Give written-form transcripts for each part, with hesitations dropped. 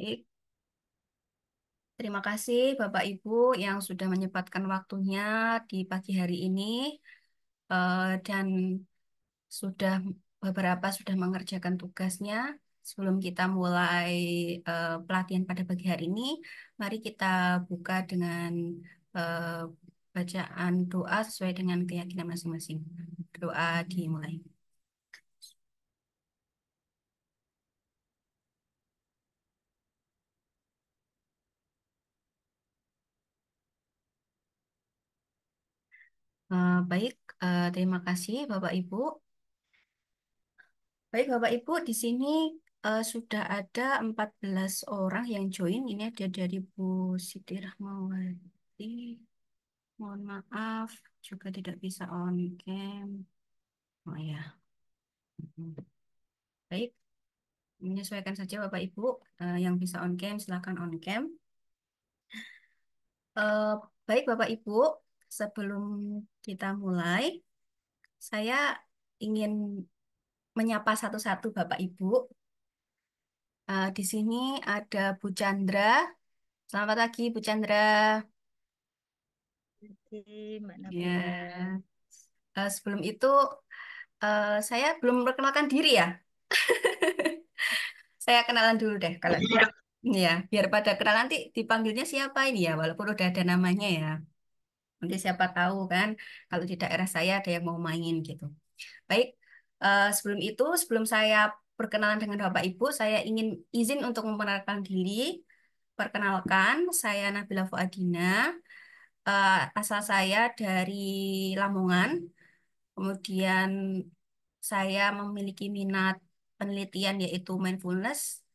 Baik, terima kasih Bapak Ibu yang sudah menyempatkan waktunya di pagi hari ini dan sudah beberapa sudah mengerjakan tugasnya. Sebelum kita mulai pelatihan pada pagi hari ini, mari kita buka dengan eh, bacaan doa sesuai dengan keyakinan masing-masing. Doa dimulai. Baik, terima kasih Bapak Ibu. Baik, Bapak Ibu, di sini sudah ada 14 orang yang join. Ini ada dari Bu Siti Rahmawati. Mohon maaf, juga tidak bisa on cam. Oh ya, mm. Baik, menyesuaikan saja Bapak Ibu. Yang bisa on cam, silakan on cam. Eh, baik, Bapak Ibu, sebelum kita mulai, saya ingin menyapa satu-satu Bapak Ibu. Di sini ada Bu Chandra. Selamat pagi, Bu Chandra. Oke, Mbak Nabila. Ya, sebelum itu saya belum memperkenalkan diri ya. Saya kenalan dulu deh kalau ya, biar pada kenal nanti dipanggilnya siapa ini ya, walaupun udah ada namanya ya. Nanti siapa tahu kan kalau di daerah saya ada yang mau main gitu. Baik, sebelum itu, sebelum saya berkenalan dengan Bapak Ibu, saya ingin izin untuk memperkenalkan diri. Perkenalkan, saya Nabila Fuadina. Asal saya dari Lamongan. Kemudian saya memiliki minat penelitian yaitu mindfulness.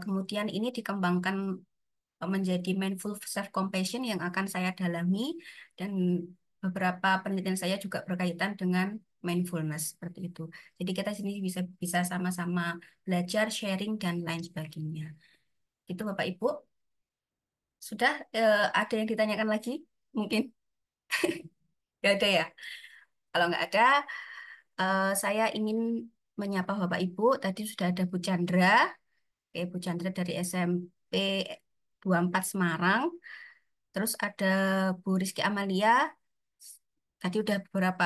Kemudian ini dikembangkan menjadi mindful self compassion yang akan saya dalami dan beberapa penelitian saya juga berkaitan dengan mindfulness seperti itu. Jadi kita sini bisa bisa sama-sama belajar, sharing dan lain sebagainya. Itu Bapak Ibu. Sudah ada yang ditanyakan lagi? Mungkin nggak ada ya. Kalau nggak ada, saya ingin menyapa Bapak Ibu. Tadi sudah ada Bu Chandra, Bu Chandra dari SMP 24 Semarang. Terus ada Bu Rizky Amalia. Tadi udah beberapa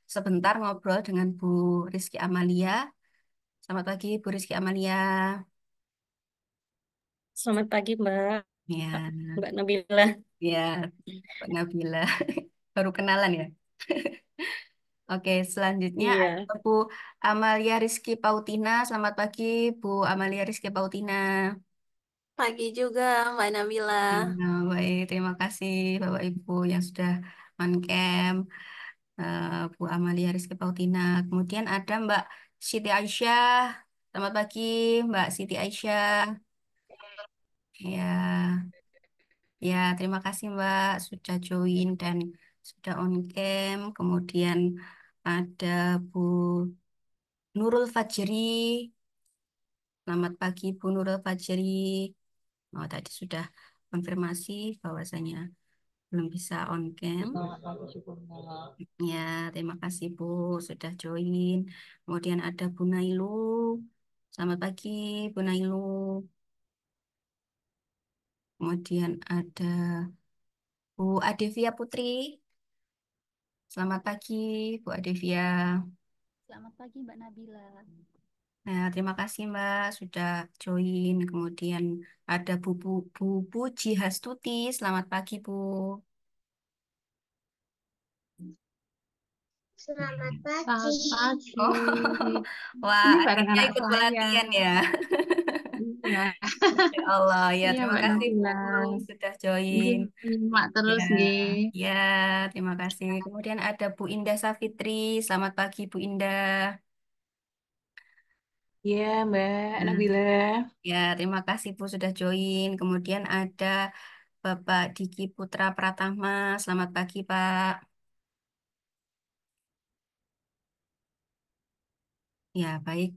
sebentar ngobrol dengan Bu Rizky Amalia. Selamat pagi Bu Rizky Amalia. Selamat pagi, Mbak. Ya, Mbak Nabila. ya, Mbak Nabila. Baru kenalan ya. Oke, selanjutnya Iya, ada Bu Amalia Rizky Pautina. Selamat pagi Bu Amalia Rizky Pautina. Pagi juga, Mbak Nabila. Nah, baik, terima kasih Bapak Ibu yang sudah on cam. Bu Amalia Rizky Pautina. Kemudian ada Mbak Siti Aisyah. Selamat pagi, Mbak Siti Aisyah. Ya, ya, terima kasih Mbak sudah join dan sudah on cam. Kemudian ada Bu Nurul Fajri. Selamat pagi Bu Nurul Fajri. Oh, tadi sudah konfirmasi bahwasanya belum bisa on cam. selamat pagi juga, Mbak. Ya, terima kasih Bu sudah join. Kemudian ada Bu Nailu. Selamat pagi Bu Nailu. Kemudian ada Bu Adevia Putri. Selamat pagi Bu Adevia. Selamat pagi Mbak Nabila. Nah, terima kasih Mbak sudah join. Kemudian ada Bu Puji Hastuti. Selamat pagi Bu. Selamat Selamat pagi. pagi. Oh, wah Ini bareng adiknya anak ikut saya. pelatihan ya. Iya, Ya Allah, ya iya terima Mbak kasih Bu Nabila. sudah Nggih, join. nyimak Ya, terus nggih. ya, terima kasih. Kemudian ada Bu Indah Safitri. Selamat pagi, Bu Indah. Iya, Mbak Nah, Nabila. ya, terima kasih Bu sudah join. Kemudian ada Bapak Diki Putra Pratama. Selamat pagi, Pak. Ya, baik.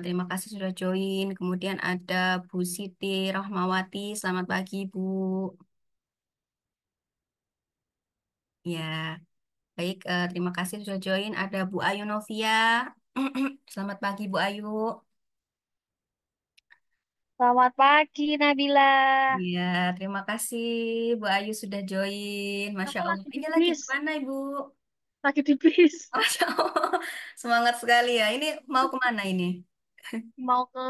Terima kasih sudah join. Kemudian ada Bu Siti Rohmawati. Selamat pagi, Bu. Ya, baik. Terima kasih sudah join. Ada Bu Ayu Novia. Selamat pagi, Bu Ayu. Selamat pagi, Nabila. Iya, terima kasih Bu Ayu sudah join. Masya Aku Allah. lagi di Ini lagi bis. di mana Ibu? Lagi di bis. Masya Allah. Semangat sekali ya. Ini mau kemana ini? Mau ke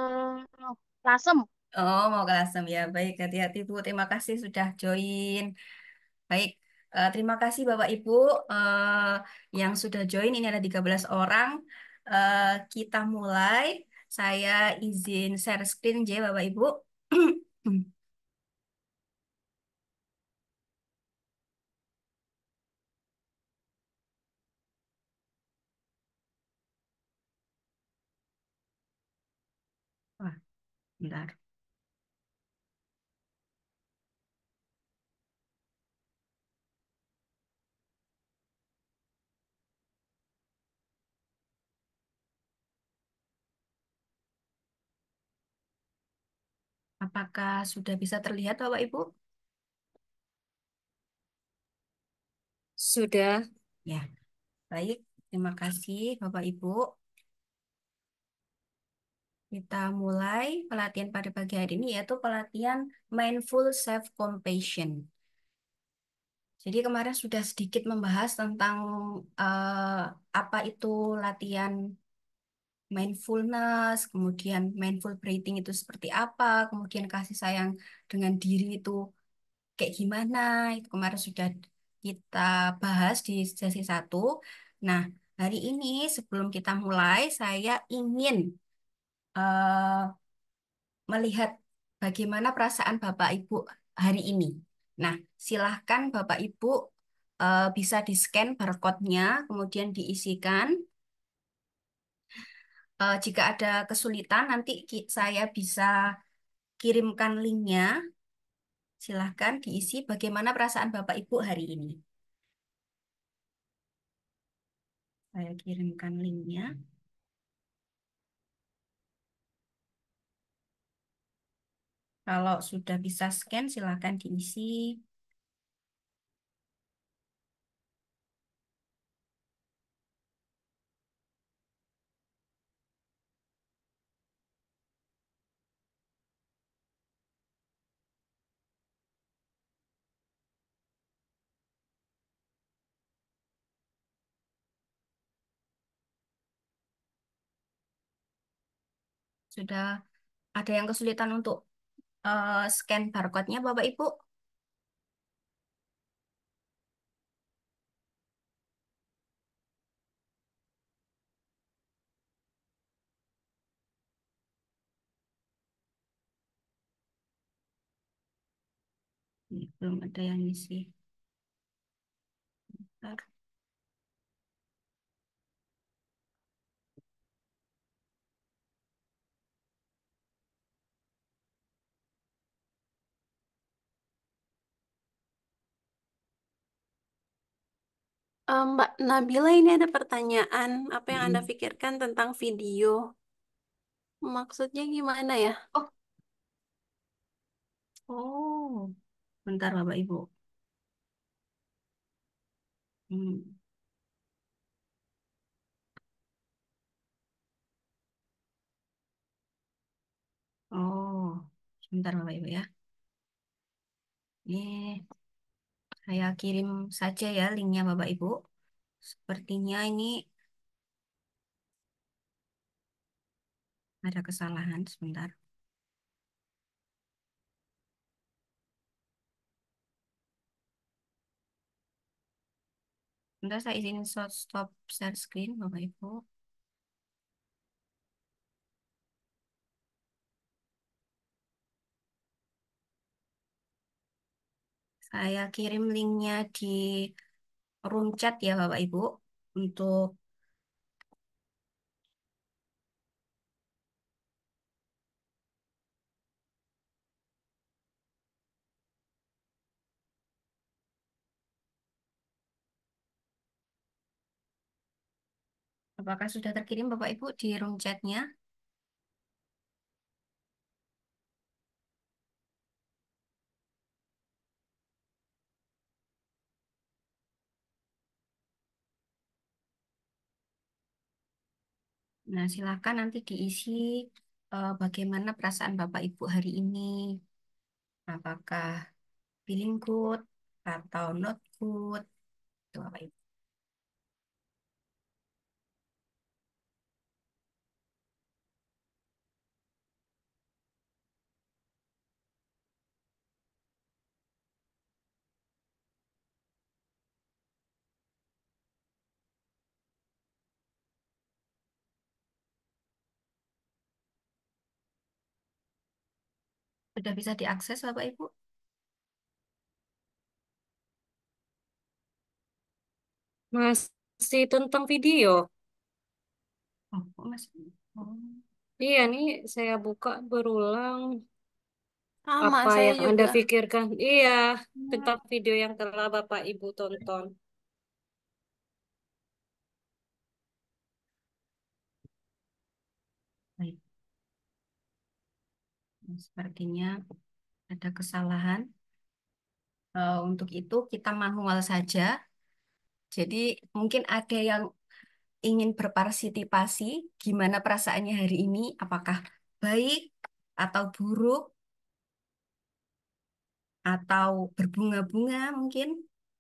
Lasem. Oh, mau ke Lasem ya. Baik, hati-hati Bu. Terima kasih sudah join. Baik, terima kasih Bapak Ibu yang sudah join. Ini ada 13 orang. Eh, kita mulai. Saya izin share screen ya Bapak Ibu. Wah, bentar. Apakah sudah bisa terlihat Bapak Ibu? Sudah. Ya, baik. Terima kasih Bapak Ibu. Kita mulai pelatihan pada pagi hari ini yaitu pelatihan Mindful Self-Compassion. Jadi kemarin sudah sedikit membahas tentang apa itu latihan mindfulness, kemudian mindful breathing itu seperti apa, kemudian kasih sayang dengan diri itu kayak gimana. Itu kemarin sudah kita bahas di sesi satu. Nah, hari ini sebelum kita mulai, saya ingin eh, melihat bagaimana perasaan Bapak Ibu hari ini. Nah, silahkan Bapak Ibu bisa di-scan barcode-nya, kemudian diisikan. Jika ada kesulitan, nanti saya bisa kirimkan linknya. Silahkan diisi bagaimana perasaan Bapak Ibu hari ini. Saya kirimkan linknya. Kalau sudah bisa scan, silahkan diisi. Sudah ada yang kesulitan untuk scan barcode-nya, Bapak Ibu? Ini belum ada yang isi. Bentar. Mbak Nabila, ini ada pertanyaan. Apa yang Anda Mm-mm. pikirkan tentang video? Maksudnya gimana ya? Oh, oh, bentar Bapak Ibu. Hmm. Oh, sebentar Bapak Ibu ya. Ini saya kirim saja ya linknya Bapak Ibu. Sepertinya ini ada kesalahan sebentar. Sebentar saya izin stop share screen Bapak Ibu. Saya kirim linknya di room chat ya Bapak Ibu. Untuk apakah sudah terkirim Bapak Ibu di room chatnya? Nah, silakan nanti diisi bagaimana perasaan Bapak Ibu hari ini? Apakah feeling good atau not good? Itu Bapak Ibu. Sudah bisa diakses Bapak Ibu? Masih tentang video. Oh, kok masih. Oh, Iya nih, saya buka berulang Sama, apa saya yang Anda juga. pikirkan. Iya, tentang video yang telah Bapak Ibu tonton. baik. Sepertinya ada kesalahan. Untuk itu kita manual saja. Jadi mungkin ada yang ingin berpartisipasi, gimana perasaannya hari ini, apakah baik atau buruk atau berbunga-bunga mungkin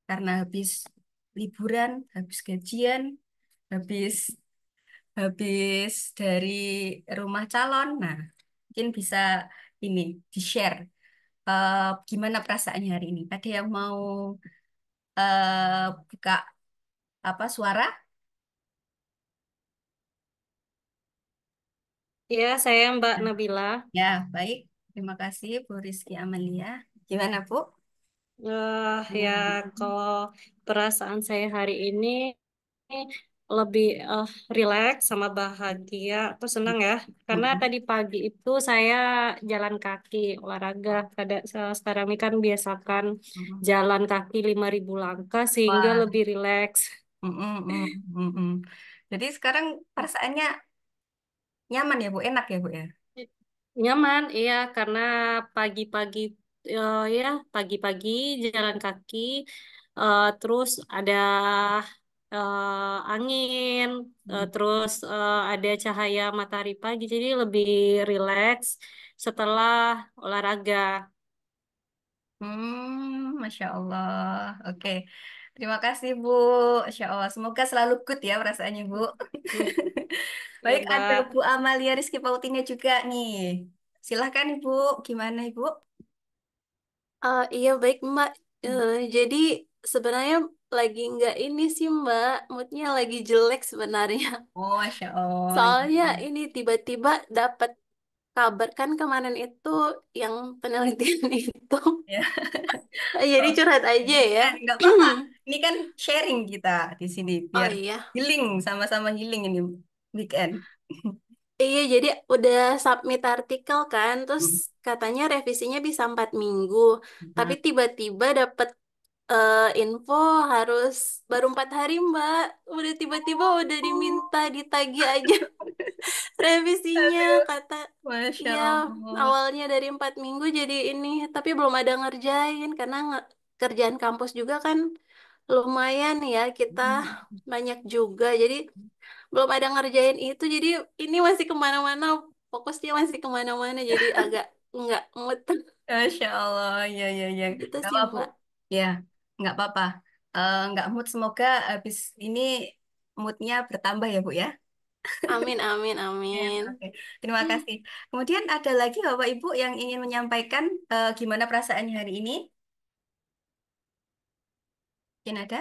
karena habis liburan, habis gajian, habis habis dari rumah calon. Nah, mungkin bisa ini di-share gimana perasaannya hari ini. Ada yang mau buka apa suara? Iya, saya Mbak Nabila. Ya, baik. Terima kasih Bu Rizky Amalia. Gimana, Bu? Ya, kalau perasaan saya hari ini lebih rileks sama bahagia. Aku senang ya, karena Mm-mm. tadi pagi itu saya jalan kaki olahraga. Sekarang ini kan biasakan Mm-mm. jalan kaki 5.000 langkah sehingga Wah, lebih rileks. mm-mm, mm-mm, mm-mm. Jadi sekarang perasaannya nyaman ya, Bu? Enak ya, Bu ya? Nyaman, iya, karena pagi-pagi, ya pagi-pagi jalan kaki, terus ada angin, Mm. terus ada cahaya matahari pagi, jadi lebih rileks setelah olahraga. Masya Allah. Oke. Terima kasih, Bu. Masya Allah. Semoga selalu good ya perasaannya, Bu. Ya, Baik, ada Mbak. Bu Amalia Rizky Pautina juga nih. Silahkan, Ibu. Gimana, Ibu? Iya baik Mbak. Jadi sebenarnya lagi nggak ini sih Mbak, moodnya lagi jelek sebenarnya. Oh, Masya Allah. Soalnya ini tiba-tiba dapat kabar kan kemarin itu yang penelitian itu. Ya. Jadi Oh, curhat aja ya. nggak apa-apa. Ini kan sharing kita di sini Oh biar iya. healing sama-sama healing ini weekend. Iya, jadi udah submit artikel kan, terus katanya revisinya bisa 4 minggu. Tapi Mhm. tiba-tiba dapet info harus baru 4 hari, Mbak. Udah tiba-tiba udah diminta ditagih aja revisinya, Aduh, kata. Masya Iya, Allah. awalnya dari 4 minggu jadi ini, tapi belum ada ngerjain karena kerjaan kampus juga kan lumayan ya, kita banyak juga. Jadi belum ada ngerjain itu, jadi ini masih kemana-mana, fokusnya masih kemana-mana, jadi agak nggak mood. Masya Allah. Ya, ya, ya. Gitu Gak sih, apa, Bu. Mbak. Ya, nggak apa-apa. Nggak mood. Semoga habis ini moodnya bertambah ya, Bu ya. Amin, amin, Ya, amin. oke. Terima kasih. Kemudian ada lagi Bapak Ibu yang ingin menyampaikan gimana perasaannya hari ini? Mungkin ada?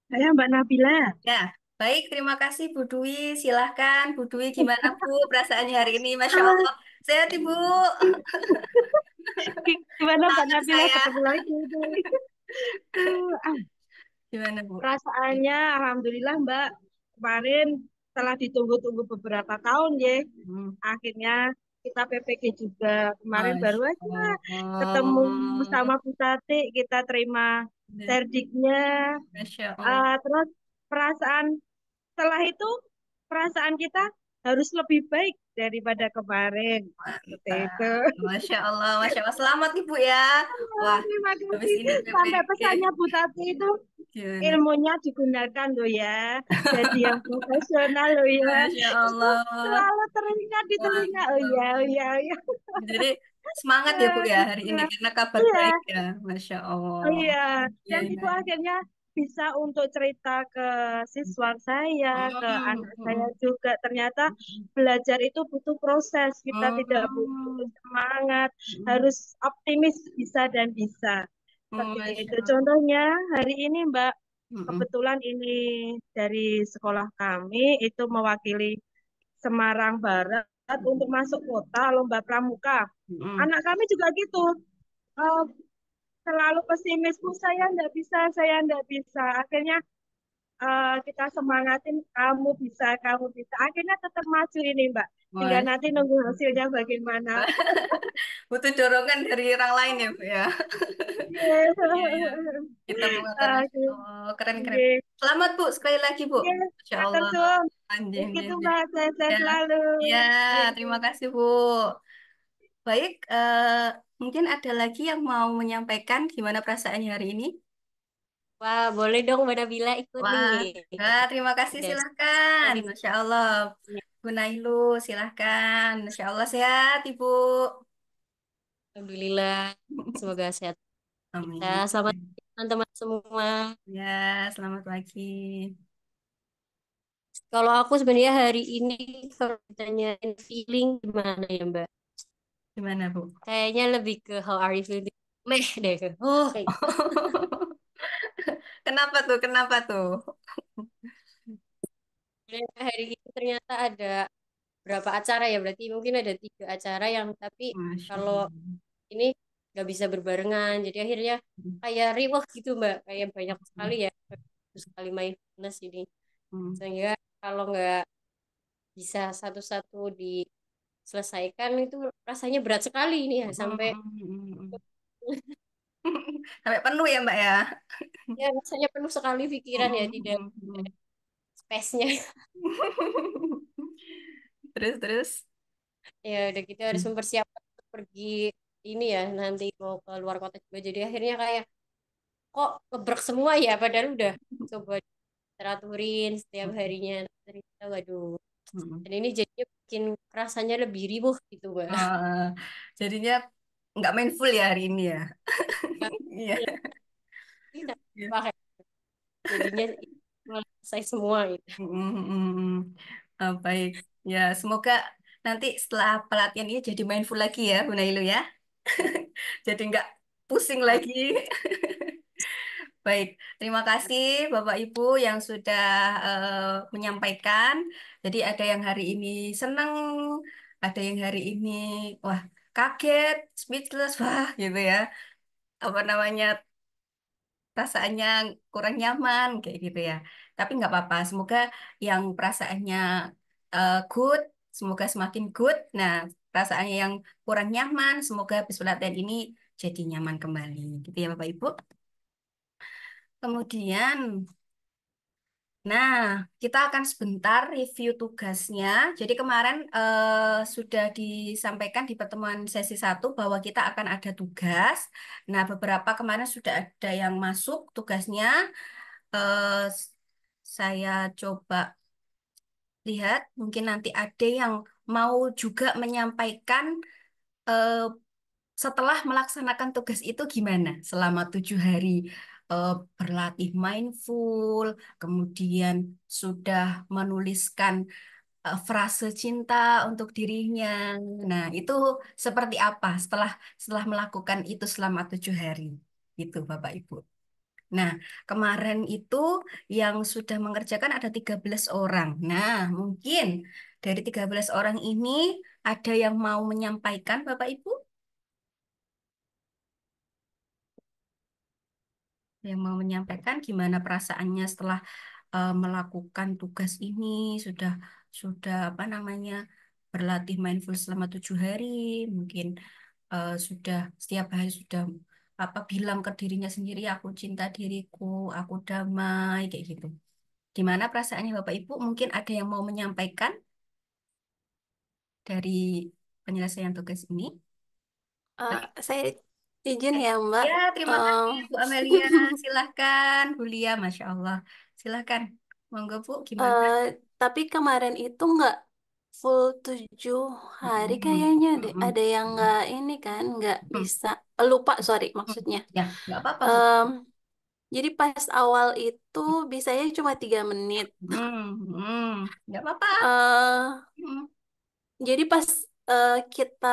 Saya Mbak Nabila. Ya, baik. Terima kasih Bu Dwi. Silahkan Bu Dwi, gimana Bu perasaannya hari ini? Masya Ah, Allah. Sehat Ibu. gimana Mbak Kangen Nabila saya. ketemu lagi deh. Ah, Gimana Bu? perasaannya Alhamdulillah Mbak. Kemarin setelah ditunggu-tunggu beberapa tahun ya, Hmm, akhirnya kita PPG juga. Kemarin baru Masya aja ketemu Allah. sama Bu Tati, kita terima serdiknya. Masya Allah. Terus perasaan setelah itu perasaan kita harus lebih baik daripada kemarin. Seperti itu. Mantap. Masya Allah, Masya Allah. Selamat Ibu ya. Wah, Terima habis kasih. ini Sampai PPG. pesannya Bu Tati itu Gimana? ilmunya digunakan loh ya. Jadi yang profesional loh ya. Masya Itu Allah. selalu teringat di telinga. Oh iya, Mantap. oh iya, oh iya. Jadi semangat ya Bu ya hari ini karena kabar Iya, baik ya. Masya oh Allah. iya. Iya, Dan iya. itu akhirnya bisa untuk cerita ke siswa saya, ke anak saya juga. Ternyata belajar itu butuh proses. Kita tidak butuh semangat, harus optimis bisa dan bisa. Seperti Masya itu. Allah. Contohnya hari ini Mbak, Mm-mm. kebetulan ini dari sekolah kami itu mewakili Semarang Barat untuk masuk kota lomba pramuka. Mm-mm. Anak kami juga gitu. Eh, Selalu pesimis, "Bu, saya enggak bisa, saya enggak bisa." Akhirnya kita semangatin, kamu bisa, kamu bisa. Akhirnya tetap maju ini, Mbak. Tinggal Masya nanti nunggu hasilnya bagaimana. Allah. Butuh dorongan dari orang lain ya Bu ya. Iya, iya. Kita mengatur Masya Oke, Allah. Keren, keren. oke. Selamat Bu, sekali lagi Bu. Oke, Masya matur Allah. suwun. Anjing, Begitu, anjing. Mbak. Sehat-sehat Ya, selalu. ya, Oke. terima kasih Bu. Baik, mungkin ada lagi yang mau menyampaikan gimana perasaannya hari ini? Wah, boleh dong Mbak Nabila ikut nih. Wah, terima kasih, Udah silahkan. tadi. Masya Allah. Bu Nailu, silahkan. Masya Allah, sehat Ibu. Alhamdulillah. Semoga sehat kita. Amin. Selamat teman-teman semua. Ya, selamat pagi. Kalau aku sebenarnya hari ini kalau ditanyain feeling gimana ya Mbak? Gimana Bu? Kayaknya lebih ke how are you feeling? Meh deh. Kayak gitu. Kenapa tuh? Kenapa tuh? Dan hari ini ternyata ada berapa acara ya? Berarti mungkin ada 3 acara yang tapi Masya kalau Allah. ini nggak bisa berbarengan. Jadi akhirnya kayak riwah gitu Mbak. Kayak banyak sekali ya. Terus sekali mindfulness ini. Hmm. Sehingga kalau nggak bisa satu-satu diselesaikan itu rasanya berat sekali ini ya. Sampai Sampai penuh ya Mbak ya? ya rasanya penuh sekali pikiran ya. Tidak space-nya. Terus. Ya udah kita harus mempersiapkan untuk pergi ini ya nanti mau ke luar kota juga jadi akhirnya kayak kok kebrek semua ya padahal udah coba teraturin setiap harinya ternyata waduh dan ini jadinya bikin rasanya lebih ribuh gitu mbak. Jadinya nggak main full ya hari ini ya? Ya, Iya. ya, kita Iya. pakai jadinya selesai semua gitu. Baik. Ya, semoga nanti setelah pelatihan ini jadi mindful lagi ya, Bu Nailu ya. Jadi nggak pusing Ya, lagi. Baik, terima kasih Bapak Ibu yang sudah menyampaikan. Jadi ada yang hari ini senang, ada yang hari ini wah kaget, speechless, wah gitu ya. Apa namanya perasaannya kurang nyaman kayak gitu ya. Tapi nggak apa-apa. Semoga yang perasaannya good, semoga semakin good. Nah, perasaannya yang kurang nyaman, semoga habis pelatihan ini jadi nyaman kembali. Gitu ya Bapak Ibu. Kemudian, nah kita akan sebentar review tugasnya. Jadi kemarin sudah disampaikan di pertemuan sesi 1 bahwa kita akan ada tugas. Nah, beberapa kemarin sudah ada yang masuk tugasnya. eh, saya coba lihat, mungkin nanti ada yang mau juga menyampaikan eh, setelah melaksanakan tugas itu gimana selama 7 hari eh, berlatih mindful, kemudian sudah menuliskan frase cinta untuk dirinya. Nah, itu seperti apa setelah setelah melakukan itu selama 7 hari? Itu Bapak Ibu. Nah, kemarin itu yang sudah mengerjakan ada 13 orang. Nah, mungkin dari 13 orang ini ada yang mau menyampaikan, Bapak Ibu? Yang mau menyampaikan gimana perasaannya setelah melakukan tugas ini, sudah apa namanya berlatih mindful selama 7 hari, mungkin sudah setiap hari sudah apa bilang ke dirinya sendiri, aku cinta diriku, aku damai, kayak gitu. Gimana perasaannya Bapak Ibu? Mungkin ada yang mau menyampaikan? dari penyelesaian tugas ini? Baik. Saya izin ya Mbak. Ya, terima Em, kasih Bu Amelia. Silahkan, Bu Lia, Masya Allah. Silahkan, monggo Bu, gimana? eh, tapi kemarin itu nggak full 7 hari Mm-mm, kayaknya deh. mm-mm, Ada yang nggak ini kan, nggak mm-mm, bisa. Lupa, sorry maksudnya. Ya, nggak apa-apa Bu. Em, jadi pas awal itu bisanya cuma 3 menit. Nggak apa-apa. eh Mm, jadi kita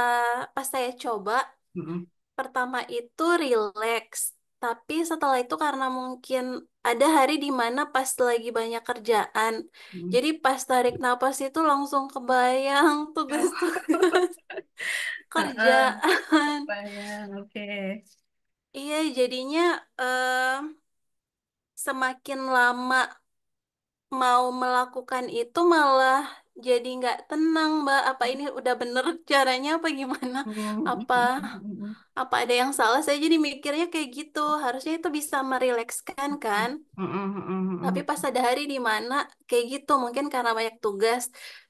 pas saya coba mm-mm, pertama itu relax, tapi setelah itu karena mungkin ada hari di mana pas lagi banyak kerjaan, mm. jadi pas tarik napas itu langsung kebayang tugas-tugas Heeh, kerjaan. bayang, oke. Iya, jadinya eh, semakin lama mau melakukan itu malah jadi nggak tenang, Mbak. Apa ini udah bener caranya apa gimana? Apa apa ada yang salah? Saya jadi mikirnya kayak gitu. Harusnya itu bisa merilekskan kan? Tapi pas ada hari di mana kayak gitu, mungkin karena banyak tugas.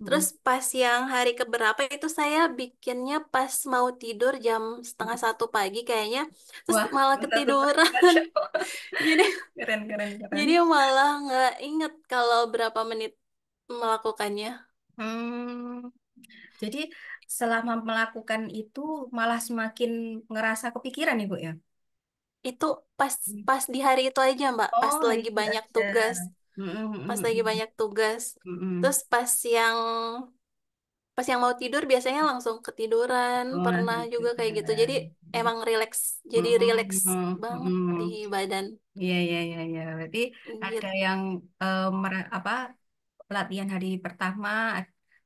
Terus pas yang hari keberapa itu saya bikinnya pas mau tidur jam 1:30 pagi kayaknya. Terus Wah, malah satu pagi, ketiduran. Masya Allah. Jadi Keren, keren, keren. jadi malah nggak inget kalau berapa menit melakukannya. Hmm, jadi selama melakukan itu malah semakin ngerasa kepikiran Ibu ya? Itu pas Hmm. pas di hari itu aja, Mbak. Pas Oh, lagi itu banyak aja. tugas. Mm, Pas mm, lagi mm, banyak tugas. mm, mm. Terus pas yang mau tidur biasanya langsung ketiduran. Oh, Pernah gitu. juga kayak gitu. Jadi emang relax. Jadi relax Mm, banget di mm. badan. Iya, iya, iya, iya. Berarti ada Gitu. yang apa pelatihan hari pertama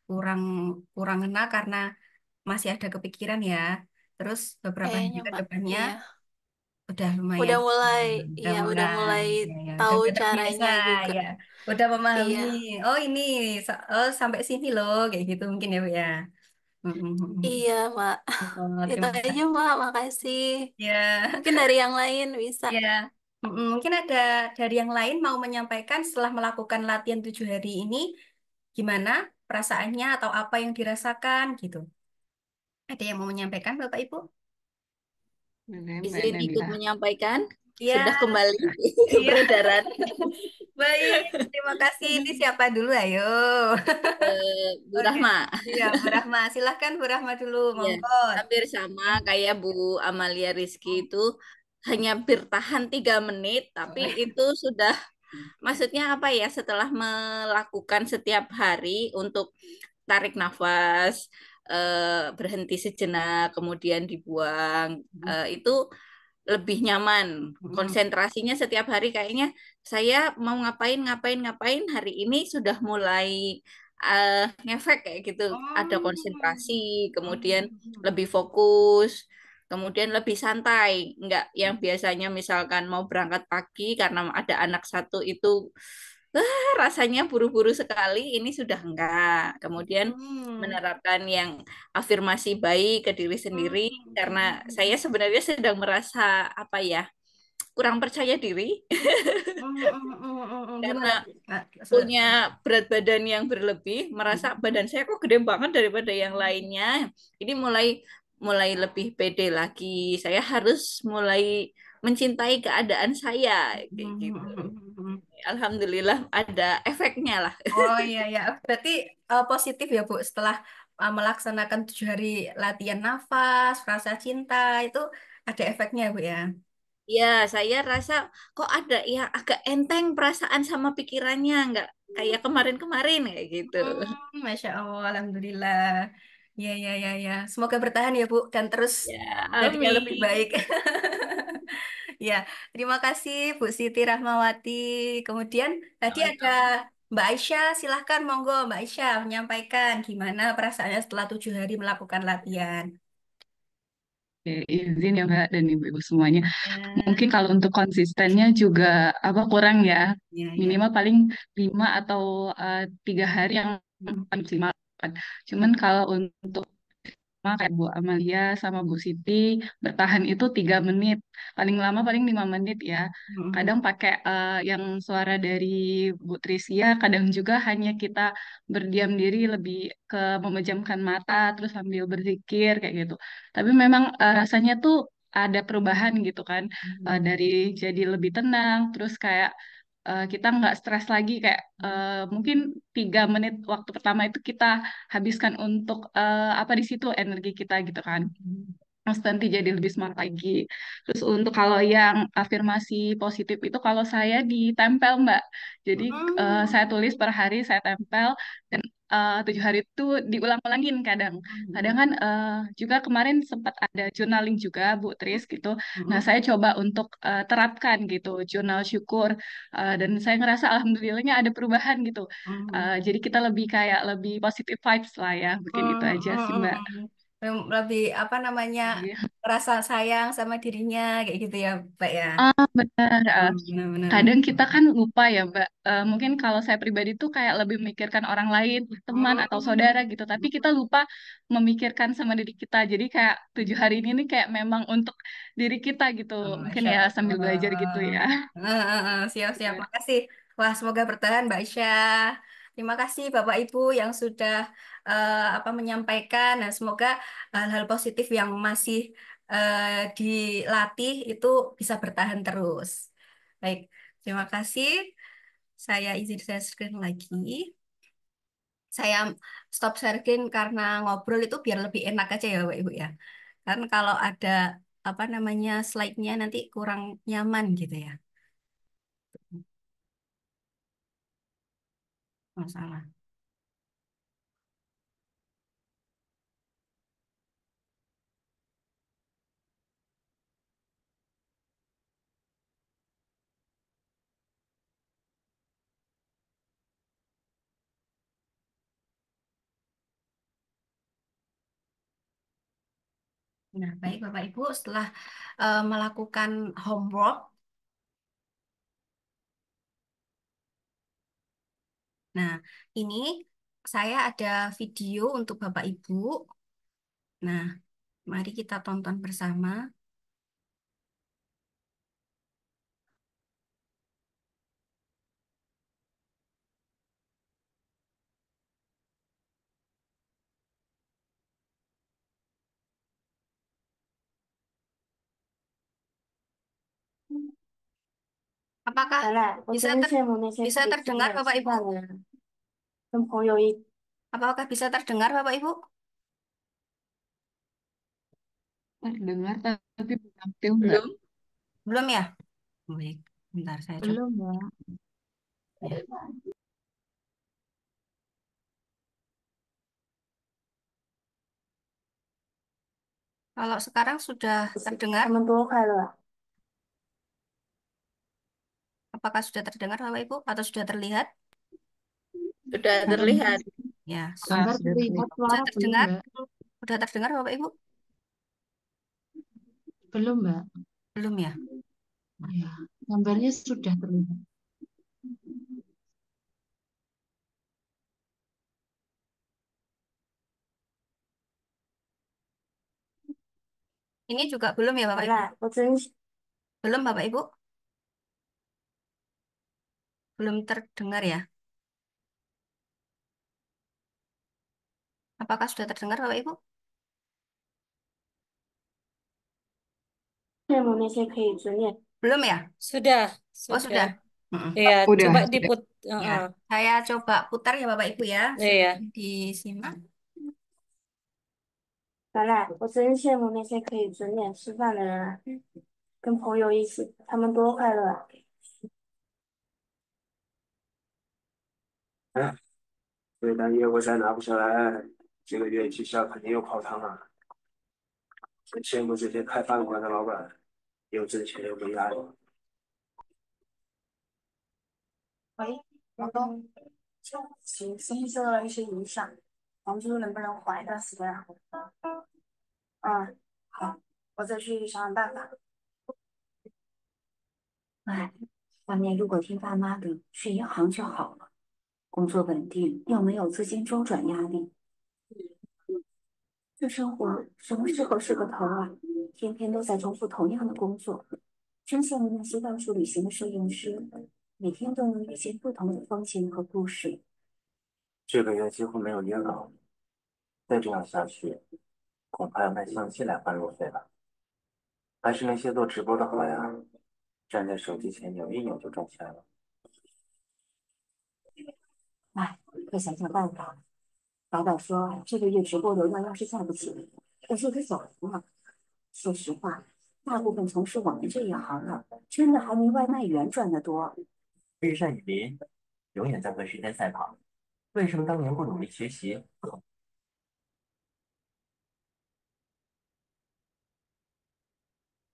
kurang kurang ngena karena masih ada kepikiran ya. Terus beberapa hari Kayaknya, ke Mbak. depannya Iya. udah lumayan, Udah mulai, udah iya, udah mulai, mulai ya, ya, tahu udah terbiasa, caranya juga. ya, udah memahami. Iya. Oh ini, oh sampai sini loh, kayak gitu mungkin ya, Bu ya. Iya, Mbak. Oh, Itu terima aja, kasih. Mbak. Makasih. Ya, Mungkin dari yang lain bisa. ya. Mungkin ada dari yang lain mau menyampaikan setelah melakukan latihan 7 hari ini, gimana perasaannya atau apa yang dirasakan gitu. Ada yang mau menyampaikan, Bapak Ibu? Boleh, Mbak Izin ikut Nabila. menyampaikan, Iya, sudah kembali iya. beredaran. Baik, terima kasih. Ini siapa dulu? Ayo. Bu Oke, Rahma. iya, Bu Rahma. Silahkan Bu Rahma dulu, Ya, monggo. hampir sama kayak Bu Amalia Rizky itu hanya bertahan 3 menit, tapi itu sudah, maksudnya apa ya, setelah melakukan setiap hari untuk tarik nafas, berhenti sejenak, kemudian dibuang, itu lebih nyaman. Konsentrasinya setiap hari kayaknya saya mau ngapain, ngapain, ngapain, hari ini sudah mulai ngefek kayak gitu. Ada konsentrasi, kemudian lebih fokus, kemudian lebih santai. Enggak yang biasanya misalkan mau berangkat pagi karena ada anak satu itu rasanya buru-buru sekali, ini sudah enggak. Kemudian menerapkan yang afirmasi baik ke diri sendiri karena saya sebenarnya sedang merasa apa ya, kurang percaya diri karena Gimana? Ah, punya berat badan yang berlebih, merasa badan saya kok gede banget daripada yang lainnya. Ini mulai mulai lebih pede lagi. Saya harus mulai mencintai keadaan saya kayak gitu. Alhamdulillah ada efeknya lah. Oh iya ya, berarti positif ya Bu setelah melaksanakan 7 hari latihan nafas, rasa cinta itu ada efeknya Bu ya. Ya, saya rasa kok ada yang agak enteng perasaan sama pikirannya, nggak kayak kemarin-kemarin kayak gitu. Masya Allah, Alhamdulillah. Ya ya ya ya, semoga bertahan ya Bu dan terus Ya, jadi yang lebih amin. baik. Ya, terima kasih Bu Siti Rahmawati. Kemudian tadi ada Sama-sama. Mbak Aisyah, silahkan monggo Mbak Aisyah menyampaikan gimana perasaannya setelah 7 hari melakukan latihan. Oke, izin ya Mbak dan Ibu-Ibu semuanya. Ya, Mungkin kalau untuk konsistennya juga apa kurang ya. ya, ya. Minimal paling 5 atau 3 hari yang maksimal. Cuman kalau untuk sama kayak Bu Amalia sama Bu Siti, bertahan itu 3 menit, paling lama paling 5 menit ya. Mm-mm. Kadang pakai yang suara dari Bu Trisia, kadang juga hanya kita berdiam diri lebih ke memejamkan mata terus sambil berzikir kayak gitu. Tapi memang rasanya tuh ada perubahan gitu kan. Dari jadi lebih tenang terus kayak kita nggak stres lagi kayak mungkin 3 menit waktu pertama itu kita habiskan untuk apa di situ energi kita gitu kan. Terus nanti jadi lebih semangat lagi. Terus untuk kalau yang afirmasi positif itu kalau saya ditempel Mbak. Jadi saya tulis per hari, saya tempel dan 7 hari itu diulang-ulangin kadang. Kadang kan juga kemarin sempat ada journaling juga Bu Tris gitu. Nah saya coba untuk terapkan gitu jurnal syukur. Dan saya ngerasa alhamdulillahnya ada perubahan gitu. Jadi kita lebih kayak lebih positive vibes lah ya. Mungkin itu aja sih Mbak. Lebih apa namanya Iya. rasa sayang sama dirinya kayak gitu ya Mbak ya. Benar. Benar-benar. Kadang kita kan lupa ya, Mbak. Mungkin kalau saya pribadi tuh kayak lebih memikirkan orang lain, teman atau saudara gitu. Tapi kita lupa memikirkan sama diri kita. Jadi kayak 7 hari ini nih kayak memang untuk diri kita gitu. Mungkin Masya ya sambil belajar gitu ya. Allah. Siap-siap. Makasih. Wah, semoga bertahan Mbak Aisyah. Terima kasih Bapak Ibu yang sudah apa menyampaikan. Nah, semoga hal-hal positif yang masih eh, dilatih itu bisa bertahan terus. Baik, terima kasih. Saya izin share screen lagi. Saya stop sharing karena ngobrol itu biar lebih enak aja ya Bapak Ibu ya. Kan kalau ada apa namanya slide-nya nanti kurang nyaman gitu ya. Masalah. Nah, baik Bapak Ibu setelah melakukan homework, nah ini saya ada video untuk Bapak Ibu. Nah, mari kita tonton bersama. Apakah 兰兰，我 bisa 真 ter- 羡慕那些 bisa 可以 terdengar 中午 Bapak 吃 Ibu? 饭的人，跟朋友一 Apakah bisa terdengar Bapak Ibu? Dengar tapi belum tampil, Mbak. Belum. Belum ya? Baik, bentar saya coba. belum ya. Ya. Kalau sekarang sudah terdengar, 他们多快乐啊！ apakah sudah terdengar Bapak Ibu atau sudah terlihat? Sudah terlihat. Ya, Gambar Gambar terlihat, sudah suara belum terdengar? Mbak. Sudah terdengar Bapak Ibu? Belum Mbak. Belum ya? Ya, gambarnya sudah terlihat. Ini juga belum ya Bapak Ibu? 兰，我真 Belum Bapak Ibu? Belum terdengar ya? Apakah sudah terdengar Bapak Ibu? 羡慕那些可以准点 Belum ya? Sudah, Oh sudah. sudah. Mm-mm. Iya, Udah, coba sudah. diput. Ya, saya coba putar ya Bapak Ibu ya. Iya. Silahkan disimak. 兰兰，我真羡慕那些可以准点吃饭的人啊，跟朋友一起，他们多快乐啊！哎，这单业务再拿不下来，这个月绩效肯定又泡汤了。真羡慕这些开饭馆的老板，又挣钱又没压力。喂，老公，生意受到了一些影响，房租能不能还一段时间啊？嗯，好，我再去想想办法。哎，外面如果听爸妈的，去银行就好了，工作稳定，又没有资金周转压力。这生活什么时候是个头啊？天天都在重复同样的工作。真羡慕那些到处旅行的摄影师，每天都能遇见不同的风景和故事。这个月几乎没有约稿，再这样下去，恐怕要卖相机来换路费了。还是那些做直播的好呀，站在手机前扭一扭就赚钱了。哎，快想想办法。老板说这个月直播流量要是再不起，我就得走人了。说实话，大部分从事我们这一行的，真的还没外卖员赚得多。日晒雨淋，永远在和时间赛跑。为什么当年不努力学习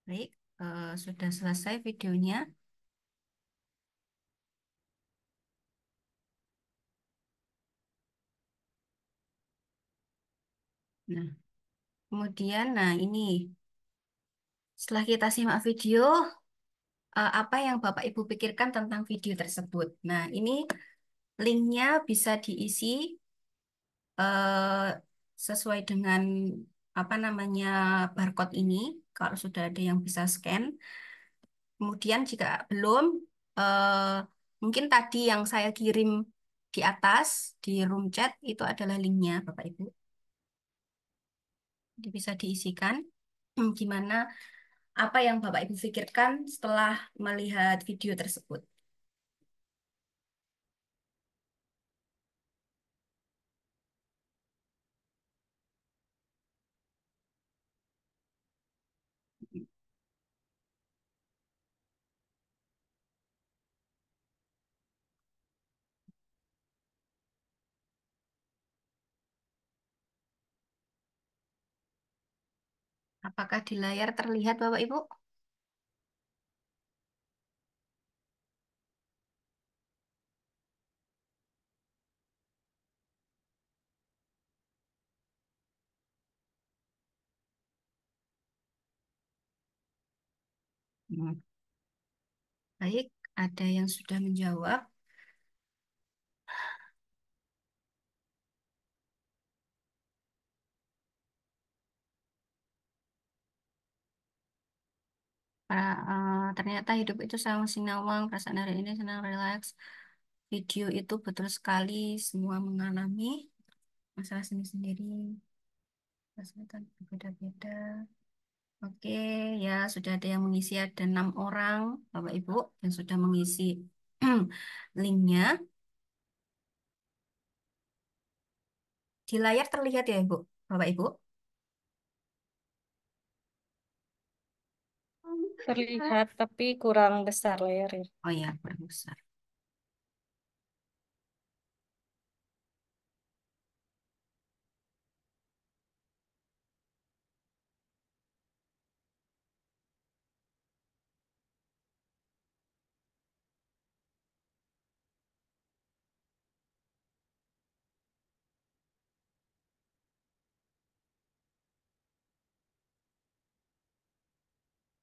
？Baik, sudah selesai videonya. Nah, kemudian, nah ini setelah kita simak video, apa yang Bapak Ibu pikirkan tentang video tersebut? Nah, ini linknya bisa diisi eh, sesuai dengan apa namanya barcode ini. Kalau sudah ada yang bisa scan. Kemudian jika belum, mungkin tadi yang saya kirim di atas di room chat itu adalah linknya, Bapak Ibu. Jadi bisa diisikan gimana apa yang Bapak Ibu pikirkan setelah melihat video tersebut. Apakah di layar terlihat Bapak Ibu? Hmm. Baik, ada yang sudah menjawab. Ternyata hidup itu sama sinawang, perasaan hari ini senang relax. Video itu betul sekali, semua mengalami masalah sendiri-sendiri, kesehatan berbeda-beda. Oke, ya sudah ada yang mengisi, ada 6 orang, Bapak Ibu, yang sudah mengisi linknya. Di layar terlihat ya, Ibu, Bapak Ibu? Terlihat tapi kurang besar layarnya. Oh ya, kurang besar.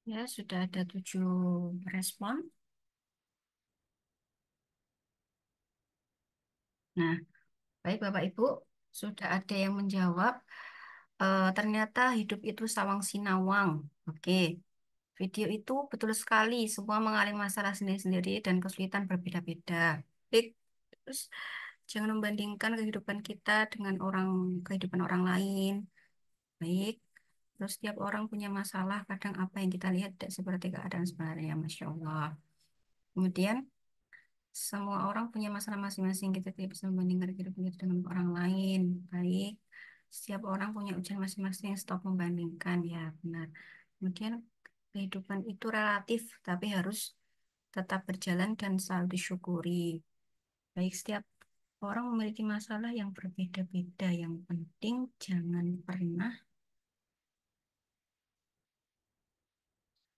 Ya, sudah ada 7 respon. Nah, baik Bapak Ibu, sudah ada yang menjawab. Ternyata hidup itu sawang sinawang. Oke, video itu betul sekali. Semua mengalami masalah sendiri-sendiri dan kesulitan berbeda-beda. Baik, terus jangan membandingkan kehidupan kita dengan kehidupan orang lain. Baik, terus setiap orang punya masalah. Kadang apa yang kita lihat tidak seperti keadaan sebenarnya, Masya Allah. Kemudian semua orang punya masalah masing-masing. Kita tidak bisa membandingkan kehidupan kita dengan orang lain. Baik, setiap orang punya ujian masing-masing. Stop membandingkan, ya benar. Kemudian kehidupan itu relatif, tapi harus tetap berjalan dan selalu disyukuri. Baik, setiap orang memiliki masalah yang berbeda-beda. Yang penting jangan pernah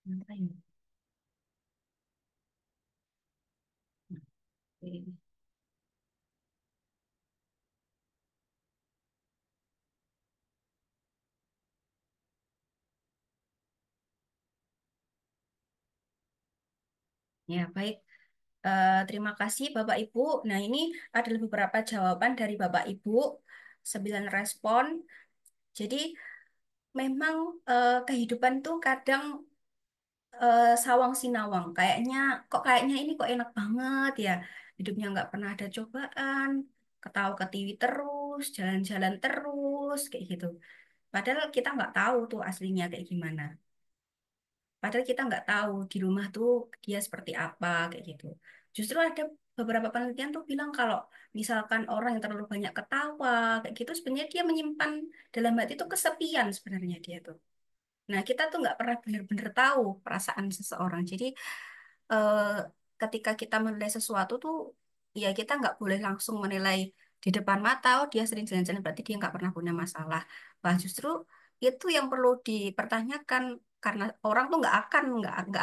apa ya? Oke. Ya, baik. Terima kasih Bapak Ibu. Nah, ini adalah beberapa jawaban dari Bapak Ibu. 9 respon. Jadi memang kehidupan tuh kadang sawang sinawang. Kayaknya ini kok enak banget ya. Hidupnya nggak pernah ada cobaan, ketawa ketiwi terus, jalan-jalan terus, kayak gitu. Padahal kita nggak tahu tuh aslinya kayak gimana. Padahal kita nggak tahu di rumah tuh dia seperti apa kayak gitu. Justru ada beberapa penelitian tuh bilang kalau misalkan orang yang terlalu banyak ketawa kayak gitu, sebenarnya dia menyimpan dalam hati itu kesepian sebenarnya dia tuh. Nah, kita tuh nggak pernah benar-benar tahu perasaan seseorang. Jadi, eh, ketika kita menilai sesuatu tuh, ya kita nggak boleh langsung menilai di depan mata, oh dia sering jalan-jalan, berarti dia nggak pernah punya masalah. Wah, justru itu yang perlu dipertanyakan, karena orang tuh nggak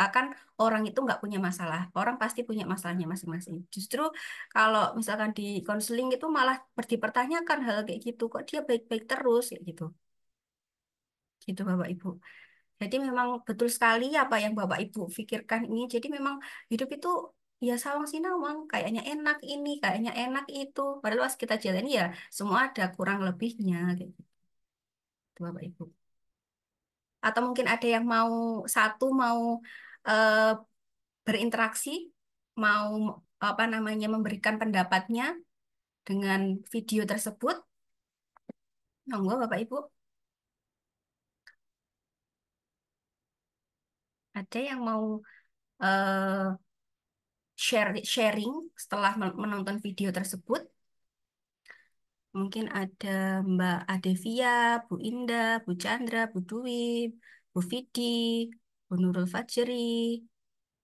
akan orang itu nggak punya masalah. Orang pasti punya masalahnya masing-masing. Justru kalau misalkan di konseling itu malah dipertanyakan hal kayak gitu, kok dia baik-baik terus, kayak gitu. Gitu, Bapak Ibu. Jadi memang betul sekali apa yang Bapak Ibu pikirkan ini. Jadi memang hidup itu ya sawang sinawang. Kayaknya enak ini, kayaknya enak itu. Padahal pas kita jalani ya semua ada kurang lebihnya kayak gitu, Bapak Ibu. Atau mungkin ada yang mau eh, berinteraksi, mau apa namanya memberikan pendapatnya dengan video tersebut. Monggo Bapak Ibu. Ada yang mau eh, sharing setelah menonton video tersebut? Mungkin ada Mbak Adevia, Bu Indah, Bu Chandra, Bu Dwi, Bu Vidi, Bu Nurul Fajri,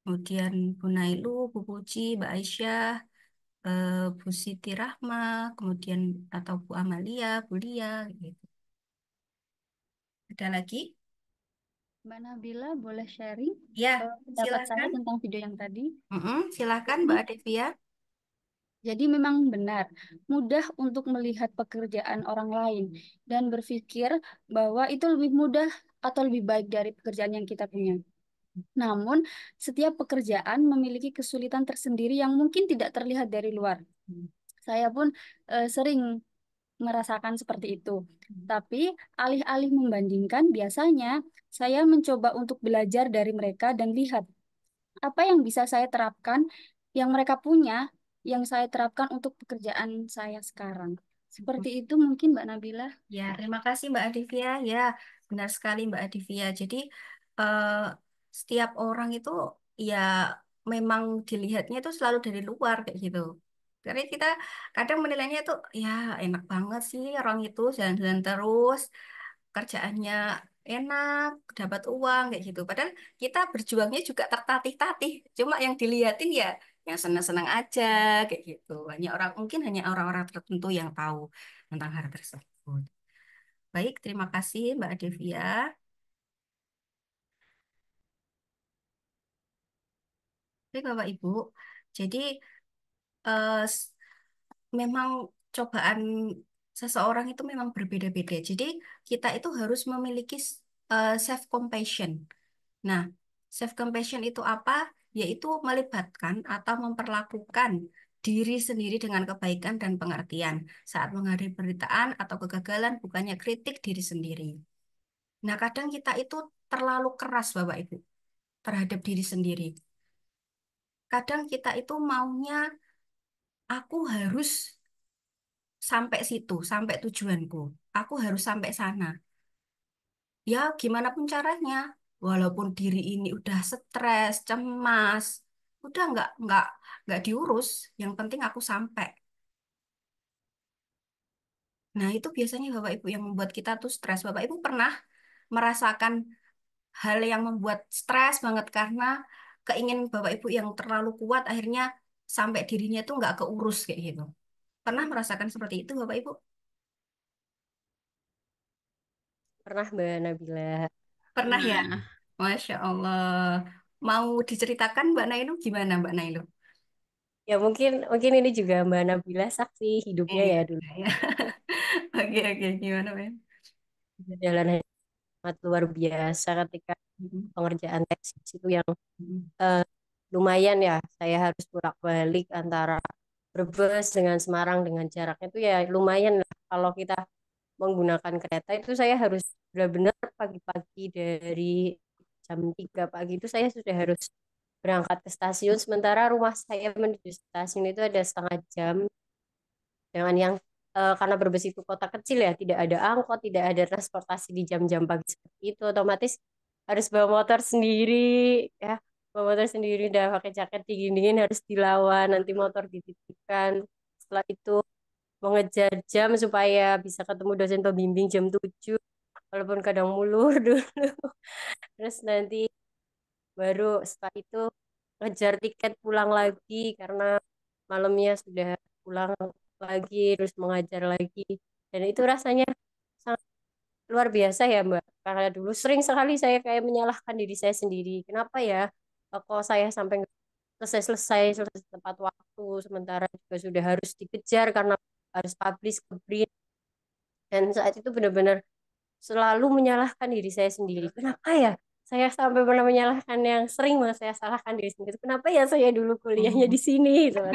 kemudian Bu Nailu, Bu Puji, Mbak Aisyah, Bu Siti Rahma, kemudian atau Bu Amalia, Bu Lia, gitu. Ada lagi? Mbak Nabila boleh sharing Ya, pendapat saya silakan. tentang video yang tadi. Silakan Jadi, Mbak Adevia. jadi memang benar, mudah untuk melihat pekerjaan orang lain dan berpikir bahwa itu lebih mudah atau lebih baik dari pekerjaan yang kita punya. Namun, setiap pekerjaan memiliki kesulitan tersendiri yang mungkin tidak terlihat dari luar. Saya pun sering merasakan seperti itu. Tapi alih-alih membandingkan, biasanya saya mencoba untuk belajar dari mereka dan lihat apa yang bisa saya terapkan, yang mereka punya, yang saya terapkan untuk pekerjaan saya sekarang. Seperti itu mungkin Mbak Nabila. Ya, terima kasih Mbak Adivia. Ya, benar sekali Mbak Adivia. Jadi, eh, setiap orang itu ya memang dilihatnya itu selalu dari luar kayak gitu. Karena kita kadang menilainya tuh ya enak banget sih orang itu jalan-jalan terus, kerjaannya enak, dapat uang kayak gitu. Padahal kita berjuangnya juga tertatih-tatih. Cuma yang dilihatin ya yang senang-senang aja kayak gitu. Hanya orang-orang tertentu yang tahu tentang hal tersebut. Baik, terima kasih Mbak Devia. Baik Bapak Ibu, jadi eh, s- memang cobaan seseorang itu memang berbeda-beda. Jadi kita itu harus memiliki self compassion. Nah, self compassion itu apa? Yaitu melibatkan atau memperlakukan diri sendiri dengan kebaikan dan pengertian saat menghadapi penderitaan atau kegagalan, bukannya kritik diri sendiri. Nah, kadang kita itu terlalu keras, Bapak Ibu, terhadap diri sendiri. Kadang kita itu maunya, aku harus sampai situ, sampai tujuanku. Aku harus sampai sana. Ya, gimana pun caranya. Walaupun diri ini udah stres, cemas, udah nggak diurus. Yang penting aku sampai. Nah, itu biasanya Bapak Ibu yang membuat kita tuh stres. Bapak Ibu pernah merasakan hal yang membuat stres banget karena keinginan Bapak Ibu yang terlalu kuat akhirnya sampai dirinya itu nggak keurus kayak gitu. Pernah merasakan seperti itu Bapak Ibu? Pernah Mbak Nabila. Pernah ya? Nah, Masya Allah. Mau diceritakan Mbak Nailu gimana Mbak Nailu? Ya mungkin mungkin ini juga Mbak Nabila saksi hidupnya Iya, ya dulu. iya. Oke, oke. Gimana, Mbak? Perjalanan sangat luar biasa ketika Mm, pengerjaan tesis itu yang mm, eh, lumayan ya. Saya harus bolak-balik antara Brebes dengan Semarang dengan jaraknya itu ya lumayan lah kalau kita menggunakan kereta itu saya harus benar-benar pagi-pagi dari jam 3 pagi itu saya sudah harus berangkat ke stasiun. Sementara rumah saya menuju stasiun itu ada setengah jam. Dengan yang karena Brebes itu kota kecil ya, tidak ada angkot, tidak ada transportasi di jam-jam pagi seperti itu, otomatis harus bawa motor sendiri, ya, bawa motor sendiri, udah pakai jaket dingin-dingin harus dilawan, nanti motor dititipkan. Setelah itu mengejar jam supaya bisa ketemu dosen pembimbing jam 7, walaupun kadang mulur dulu. Terus nanti baru setelah itu ngejar tiket pulang lagi karena malamnya sudah pulang lagi terus mengajar lagi, dan itu rasanya sangat luar biasa ya Mbak, karena dulu sering sekali saya kayak menyalahkan diri saya sendiri, kenapa ya kok saya sampai nggak selesai tepat waktu, sementara juga sudah harus dikejar karena harus publish ke print, dan saat itu benar-benar selalu menyalahkan diri saya sendiri. Kenapa ya? Saya sampai pernah menyalahkan yang sering banget saya salahkan diri sendiri. Kenapa ya saya dulu kuliahnya di sini gitu kan.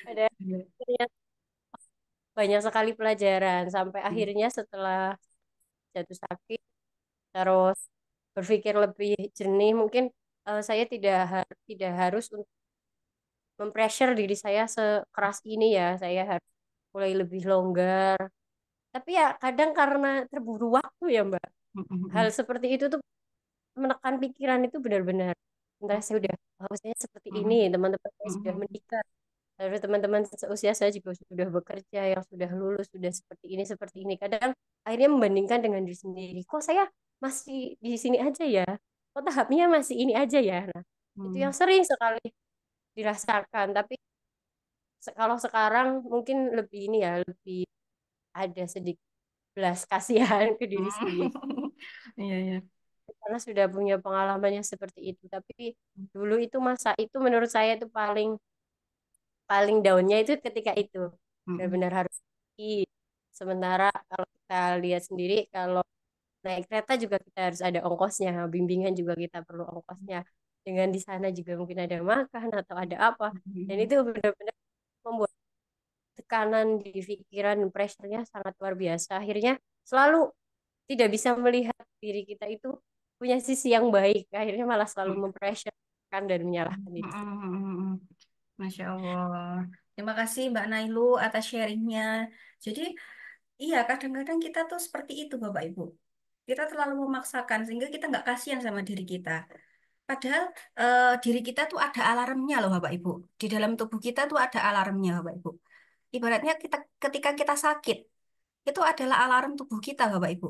Ada ternyata banyak sekali pelajaran sampai akhirnya setelah jatuh sakit terus berpikir lebih jernih mungkin saya tidak harus untuk mempressure diri saya sekeras ini ya. Saya harus mulai lebih longgar. Tapi ya kadang karena terburu waktu ya Mbak. Hal seperti itu tuh menekan pikiran itu benar-benar. Sementara saya udah harusnya seperti ini, teman-teman saya sudah menikah, lalu teman-teman seusia saya juga sudah bekerja, yang sudah lulus, sudah seperti ini. Kadang akhirnya membandingkan dengan diri sendiri. Kok saya masih di sini aja ya? Kok tahapnya masih ini aja ya? Nah, itu yang sering sekali dirasakan. Tapi kalau sekarang mungkin lebih ini ya, lebih ada sedikit belas kasihan ke diri sendiri. Iya, iya. Karena sudah punya pengalamannya seperti itu. Tapi dulu itu masa itu menurut saya itu paling paling daunnya itu ketika itu benar-benar harus pergi. Sementara kalau kita lihat sendiri kalau naik kereta juga kita harus ada ongkosnya, bimbingan juga kita perlu ongkosnya. Dengan di sana juga mungkin ada makan atau ada apa, dan itu benar-benar membuat tekanan di pikiran, pressure-nya sangat luar biasa. Akhirnya selalu tidak bisa melihat diri kita itu punya sisi yang baik. Akhirnya malah selalu mempressurkan dan menyalahkan diri. Masya Allah. Terima kasih Mbak Nailu atas sharingnya. Jadi, iya kadang-kadang kita tuh seperti itu Bapak Ibu. Kita terlalu memaksakan sehingga kita nggak kasihan sama diri kita. Padahal diri kita tuh ada alarmnya loh Bapak Ibu. Di dalam tubuh kita tuh ada alarmnya Bapak Ibu. Ibaratnya kita ketika kita sakit, itu adalah alarm tubuh kita Bapak Ibu.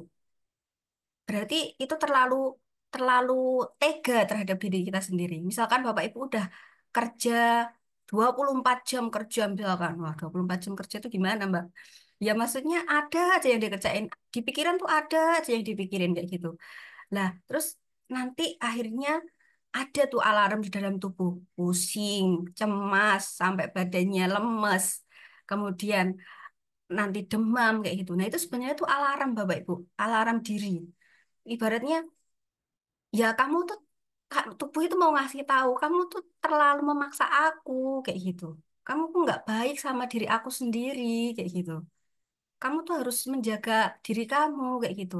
Berarti itu terlalu terlalu tega terhadap diri kita sendiri. Misalkan Bapak Ibu udah kerja 24 jam kerja misalkan. Wah, 24 jam kerja itu gimana, Mbak? Ya maksudnya ada aja yang dikerjain. Di pikiran tuh ada aja yang dipikirin kayak gitu. Nah, terus nanti akhirnya ada tuh alarm di dalam tubuh. Pusing, cemas, sampai badannya lemes. Kemudian nanti demam kayak gitu. Nah, itu sebenarnya tuh alarm Bapak Ibu. Alarm diri. Ibaratnya ya kamu tuh tubuh itu mau ngasih tahu kamu tuh terlalu memaksa aku kayak gitu. Kamu tuh nggak baik sama diri aku sendiri kayak gitu. Kamu tuh harus menjaga diri kamu kayak gitu.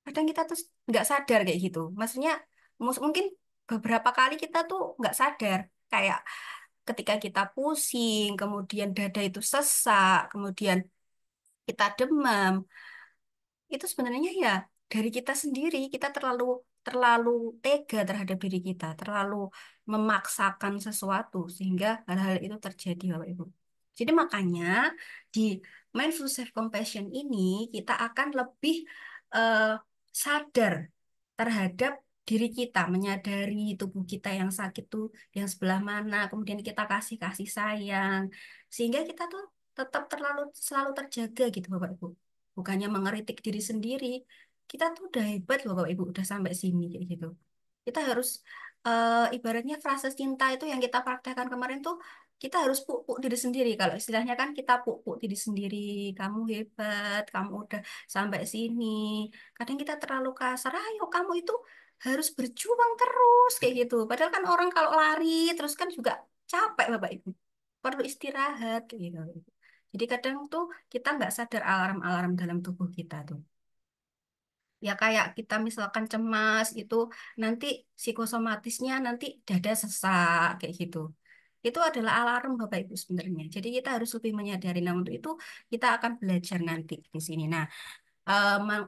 Kadang kita tuh nggak sadar kayak gitu. Maksudnya mungkin beberapa kali kita tuh nggak sadar. Kayak ketika kita pusing, kemudian dada itu sesak, kemudian kita demam, itu sebenarnya ya dari kita sendiri, kita terlalu terlalu tega terhadap diri kita, terlalu memaksakan sesuatu sehingga hal-hal itu terjadi Bapak Ibu. Jadi makanya di mindful self compassion ini kita akan lebih eh, sadar terhadap diri kita, menyadari tubuh kita yang sakit tuh yang sebelah mana, kemudian kita kasih kasih sayang sehingga kita tuh tetap selalu terjaga gitu Bapak Ibu. Bukannya mengeritik diri sendiri. Kita tuh udah hebat loh Bapak Ibu, udah sampai sini kayak gitu. Kita harus ibaratnya frase cinta itu yang kita praktekkan kemarin tuh kita harus puk-puk diri sendiri. Kalau istilahnya kan kita puk-puk diri sendiri. Kamu hebat, kamu udah sampai sini. Kadang kita terlalu kasar, ayo kamu itu harus berjuang terus kayak gitu. Padahal kan orang kalau lari terus kan juga capek Bapak Ibu. Perlu istirahat kayak gitu. Jadi kadang tuh kita nggak sadar alarm-alarm dalam tubuh kita tuh. Ya kayak kita misalkan cemas itu nanti psikosomatisnya nanti dada sesak kayak gitu. Itu adalah alarm Bapak Ibu sebenarnya. Jadi kita harus lebih menyadari. Nah untuk itu kita akan belajar nanti di sini. Nah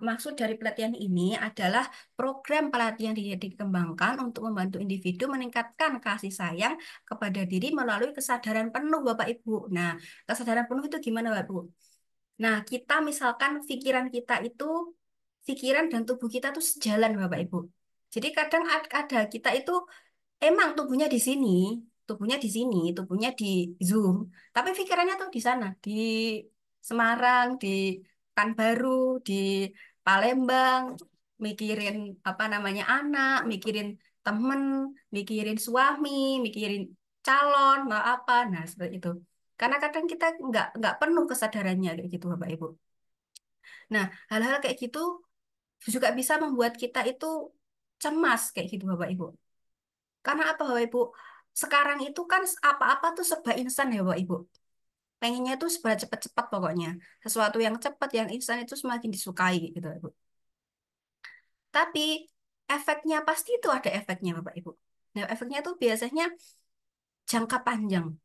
maksud dari pelatihan ini adalah program pelatihan yang dikembangkan untuk membantu individu meningkatkan kasih sayang kepada diri melalui kesadaran penuh Bapak Ibu. Nah kesadaran penuh itu gimana Bapak Ibu? Nah, kita misalkan pikiran dan tubuh kita tuh sejalan, Bapak Ibu. Jadi kadang ada kita itu emang tubuhnya di sini, tubuhnya di Zoom, tapi pikirannya tuh di sana, di Semarang, di Pekanbaru, di Palembang, mikirin apa namanya anak, mikirin temen, mikirin suami, mikirin calon, mau apa, nah seperti itu. Karena kadang kita nggak penuh kesadarannya kayak gitu, Bapak Ibu. Nah, hal-hal kayak gitu juga bisa membuat kita itu cemas kayak gitu, Bapak Ibu. Karena apa, Bapak Ibu? Sekarang itu kan apa-apa tuh serba instan ya, Bapak Ibu. Pengennya tuh serba cepat-cepat pokoknya. Sesuatu yang cepat, yang instan itu semakin disukai gitu, Bapak Ibu. Tapi efeknya pasti itu ada efeknya, Bapak Ibu. Nah, efeknya tuh biasanya jangka panjang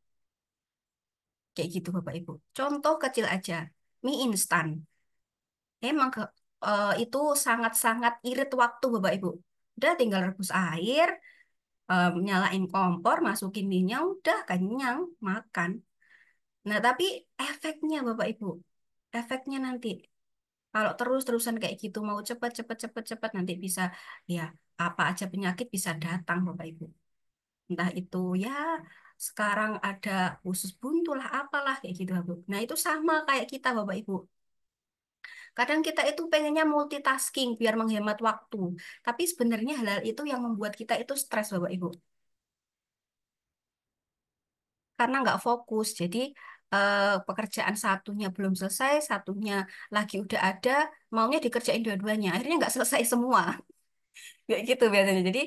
kayak gitu, Bapak Ibu. Contoh kecil aja, mie instan. Emang itu sangat-sangat irit waktu, Bapak Ibu. Udah tinggal rebus air, nyalain kompor, masukin minyak, udah kenyang, makan. Nah, tapi efeknya Bapak Ibu, efeknya nanti kalau terus-terusan kayak gitu mau cepat cepat cepat cepat nanti bisa ya apa aja penyakit bisa datang Bapak Ibu. Entah itu ya sekarang ada usus buntu lah apalah kayak gitu Bapak Ibu. Nah, itu sama kayak kita Bapak Ibu. Kadang kita itu pengennya multitasking biar menghemat waktu. Tapi sebenarnya hal-hal itu yang membuat kita itu stres Bapak Ibu. Karena nggak fokus. Jadi pekerjaan satunya belum selesai, satunya lagi udah ada, maunya dikerjain dua-duanya. Akhirnya nggak selesai semua. Kayak gitu biasanya. Jadi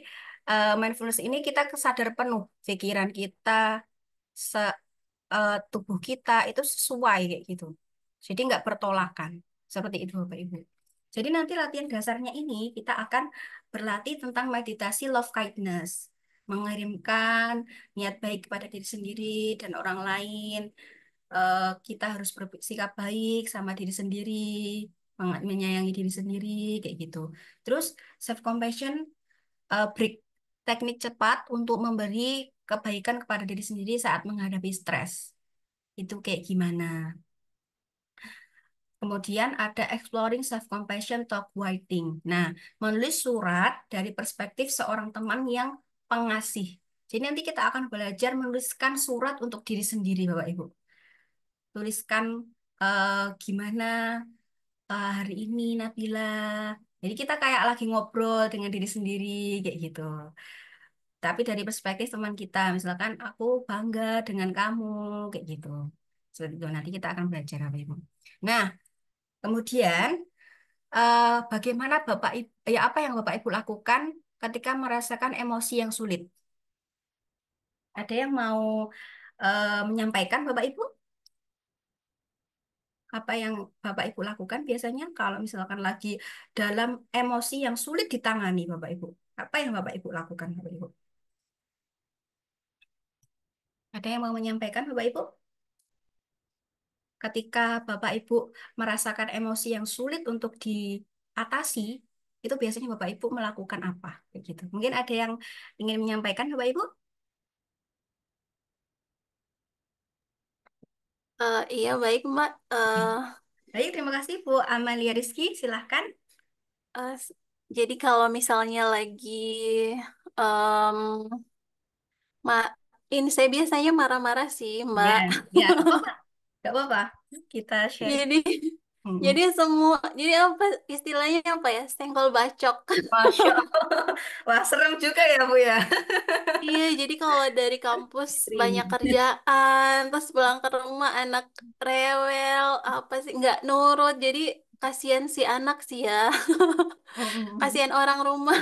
mindfulness ini kita kesadar penuh pikiran kita, tubuh kita itu sesuai kayak gitu. Jadi nggak bertolakan. Seperti itu Bapak Ibu. Jadi nanti latihan dasarnya ini kita akan berlatih tentang meditasi love kindness. Mengirimkan niat baik kepada diri sendiri dan orang lain. Kita harus bersikap baik sama diri sendiri, menyayangi diri sendiri, kayak gitu. Terus self compassion, break teknik cepat untuk memberi kebaikan kepada diri sendiri saat menghadapi stres. Itu kayak gimana? Kemudian ada exploring self-compassion talk writing. Nah, menulis surat dari perspektif seorang teman yang pengasih. Jadi nanti kita akan belajar menuliskan surat untuk diri sendiri, Bapak Ibu. Tuliskan gimana hari ini Nabila. Jadi kita kayak lagi ngobrol dengan diri sendiri, kayak gitu. Tapi dari perspektif teman kita, misalkan aku bangga dengan kamu, kayak gitu. Seperti itu. Nanti kita akan belajar, Bapak Ibu. Nah, kemudian bagaimana Bapak Ibu, ya apa yang Bapak Ibu lakukan ketika merasakan emosi yang sulit? Ada yang mau menyampaikan Bapak Ibu? Apa yang Bapak Ibu lakukan biasanya kalau misalkan lagi dalam emosi yang sulit ditangani Bapak Ibu? Apa yang Bapak Ibu lakukan Bapak Ibu? Ada yang mau menyampaikan Bapak Ibu? Ketika Bapak Ibu merasakan emosi yang sulit untuk diatasi, itu biasanya Bapak Ibu melakukan apa? Begitu. Mungkin ada yang ingin menyampaikan Bapak Ibu? Iya baik Mbak. Baik, terima kasih Bu Amalia Rizky. Silahkan. Eh, s- jadi kalau misalnya lagi em, ma ini saya biasanya marah-marah sih Ya, Mbak. ya, nggak apa-apa. Nggak apa-apa. Kita sharing. Jadi Mm-mm. jadi jadi apa istilahnya apa ya? Senggol bacok. Masya Allah. Wah, serem juga ya Bu ya. Iya, jadi kalau dari kampus banyak Ring. kerjaan, terus pulang ke rumah anak rewel, apa sih nggak nurut. Jadi kasihan si anak sih ya, Mm-mm. kasihan orang rumah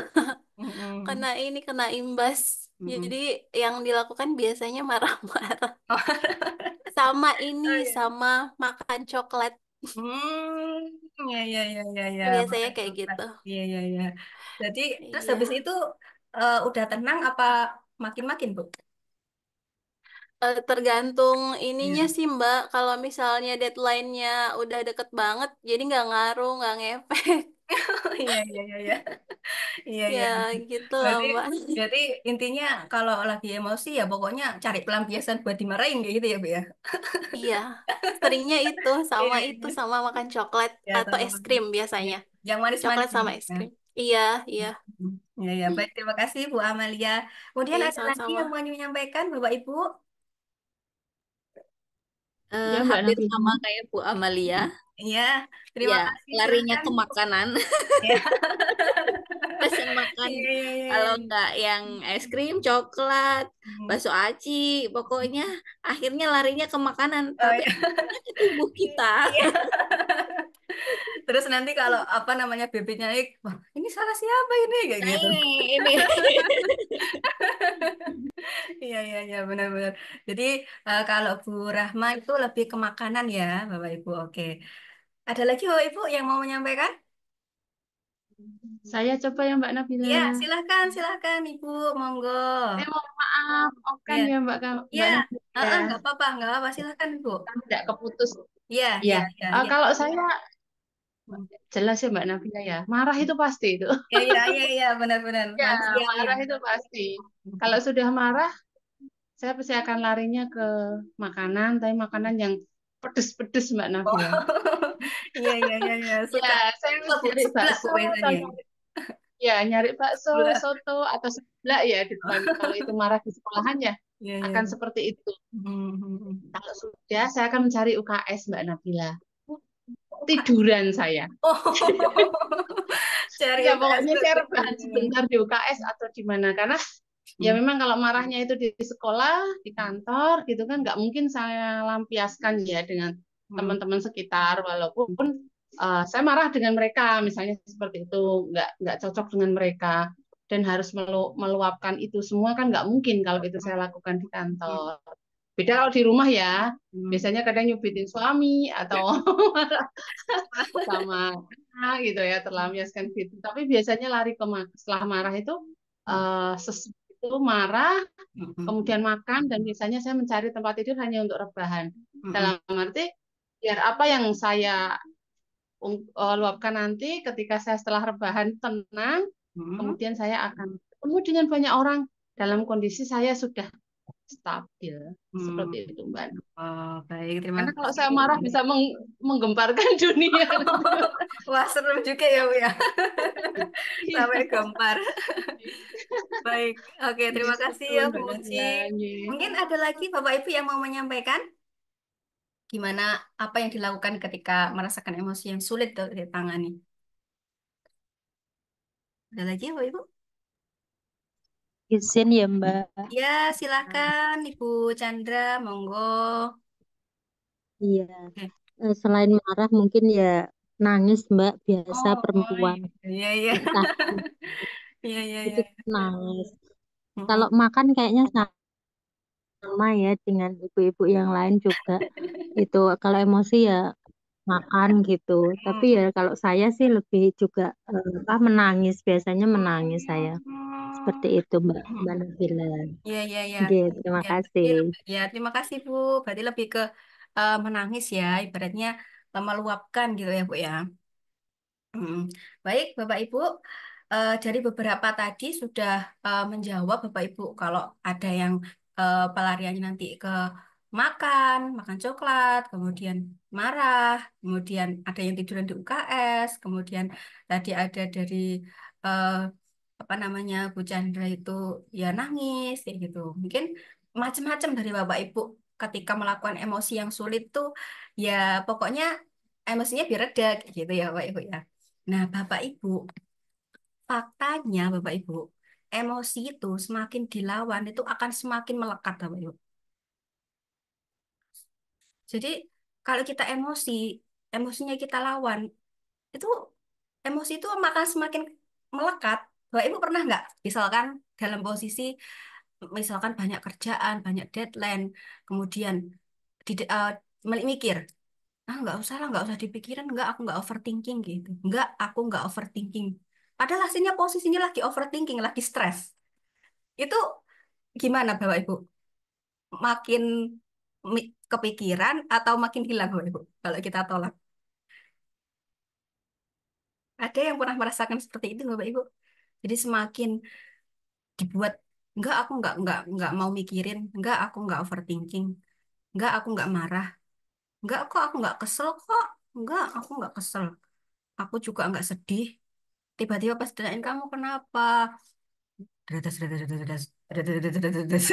Mm-mm. kena ini kena imbas. Jadi Mm-mm. yang dilakukan biasanya marah-marah. sama ini, Oh, iya. sama makan coklat. Ya, ya, ya, ya, ya, Biasanya makan kayak coklat. gitu. Iya, iya, iya. Jadi, terus habis Iya. itu udah tenang apa makin-makin, Bu? Tergantung ininya Iya. sih Mbak. Kalau misalnya deadline-nya udah deket banget, jadi nggak ngaruh, nggak ngefek. Iya, iya, iya, iya. Iya, Ya iya. gitu lah Berarti, Mbak. berarti intinya kalau lagi emosi ya pokoknya cari pelampiasan buat dimarahin kayak gitu ya, Bu ya? Iya, seringnya itu Iya, sama itu iya. sama makan coklat Ya, atau sama es makan. krim Iya. biasanya. Yang manis-manis Coklat ya, sama Bu, es ya. krim. Iya, iya. Ya, ya, baik. Terima kasih Bu Amalia. Kemudian Iya, ada lagi yang sama-sama. mau menyampaikan, Bapak Ibu? Ya Mbak Hampir Nabila. sama kayak Bu Amalia. Iya, Ya, terima kasih. larinya Silakan. ke makanan. Ya. Pesen makan. Iya, iya, iya, Kalau iya. nggak yang es krim, coklat, Hmm. bakso aci, pokoknya akhirnya larinya ke makanan. Oh, Tapi iya. ke tubuh kita. Iya. Terus nanti kalau apa namanya bibitnya naik, wah ini salah siapa ini kayak Nah gitu. ini. Iya, iya, iya, benar-benar. Jadi kalau Bu Rahma itu lebih ke makanan ya, Bapak Ibu. Oke. Ada lagi Bapak Ibu yang mau menyampaikan? Saya coba ya Mbak Nabila. Iya, silahkan, silahkan Ibu, monggo. Mohon maaf, oke Iya, ya iya, Mbak Nabila ya. nggak apa-apa, silahkan Ibu. Kan tidak keputus. Iya, Ya, iya, iya, iya. kalau saya Hmm. jelas ya Mbak Nabila ya. Marah itu pasti itu. Iya, iya, iya, iya, benar-benar. Ya, Manusiawi. marah itu pasti. Kalau sudah marah, saya pasti akan larinya ke makanan, tapi makanan yang pedes-pedes Mbak Oh, Nabila. iya, iya, iya, iya, Ya, suka. saya Suka harus Bu, nyari seblak Bu bakso atau biasanya. nyari bakso, Seblak. soto atau seblak ya di depan. Kalau itu marah di sekolahannya Iya, iya. akan seperti itu. Hmm, hmm, hmm. Kalau sudah, saya akan mencari UKS Mbak Nabila. Tiduran saya. Oh, cari Ya UKS pokoknya tuh saya rebahan tiduran. sebentar di UKS atau di mana karena ya Hmm, memang kalau marahnya itu di sekolah, di kantor gitu kan nggak mungkin saya lampiaskan ya dengan hmm, teman-teman sekitar walaupun saya marah dengan mereka misalnya seperti itu nggak cocok dengan mereka dan harus meluapkan itu semua kan nggak mungkin kalau itu saya lakukan di hmm, kantor. Beda kalau di rumah ya, hmm. biasanya kadang nyubitin suami atau sama anak gitu ya terlampiaskan gitu. Tapi biasanya lari ke setelah marah itu itu marah Hmm, hmm, kemudian makan dan biasanya saya mencari tempat tidur hanya untuk rebahan. hmm, hmm, Dalam arti biar apa yang saya luapkan nanti ketika saya setelah rebahan tenang, hmm. kemudian saya akan ketemu dengan banyak orang dalam kondisi saya sudah stabil. Hmm. Seperti itu, Mbak. Oh, baik, terima Karena kalau kasih. saya marah bisa menggemparkan dunia. Wah, serem juga ya, Bu ya. Sampai Iya. gempar. Baik, oke, terima kasih Gitu, ya, Bu Mbak Uci. Nabila. Iya. Mungkin ada lagi Bapak Ibu yang mau menyampaikan gimana apa yang dilakukan ketika merasakan emosi yang sulit ditangani. Ada lagi ya, Bapak Ibu? Izin ya Mbak. Ya, silakan Ibu Chandra, monggo. Iya. Oke. Selain marah mungkin ya nangis Mbak, biasa Oh, oh, perempuan. iya, iya. Entah Iya, iya, iya. itu nangis. Mm-mm. Kalau makan kayaknya sama ya dengan ibu-ibu yang lain juga. Itu kalau emosi ya makan gitu. Tapi ya kalau saya sih lebih juga menangis. Biasanya menangis saya. Seperti itu Mbak Mbak Nabila. Iya, iya, iya. Oke, terima Ya, kasih. ya, terima kasih Bu. Berarti lebih ke menangis ya, ibaratnya meluapkan gitu ya Bu ya. Mm. Baik, Bapak Ibu, dari beberapa tadi sudah menjawab Bapak Ibu kalau ada yang pelariannya nanti ke makan, makan coklat, kemudian marah, kemudian ada yang tiduran di UKS, kemudian tadi ada dari eh, apa namanya Bu Chandra itu ya nangis kayak gitu. Mungkin macam-macam dari Bapak Ibu ketika melakukan emosi yang sulit tuh ya pokoknya emosinya biar reda kayak gitu ya Bapak Ibu ya. Nah, Bapak Ibu, faktanya Bapak Ibu, emosi itu semakin dilawan itu akan semakin melekat Bapak Ibu. Jadi kalau kita emosi, emosinya kita lawan, itu emosi itu akan semakin melekat. Bapak Ibu pernah nggak, misalkan dalam posisi, misalkan banyak kerjaan, banyak deadline, kemudian mikir, nggak usah dipikirin, aku nggak overthinking gitu, aku nggak overthinking. Padahal hasilnya posisinya lagi overthinking, lagi stres. Itu gimana Bapak Ibu? Makin kepikiran atau makin hilang Bapak Ibu? Kalau kita tolak. Ada yang pernah merasakan seperti itu Bapak Ibu? Jadi semakin dibuat, aku nggak mau mikirin, aku nggak overthinking, aku nggak marah, kok aku nggak kesel kok, aku nggak kesel, aku juga nggak sedih. Tiba-tiba pas tanyain kamu kenapa, Dredes, dredes, dredes, dredes, dredes, dredes, dredes.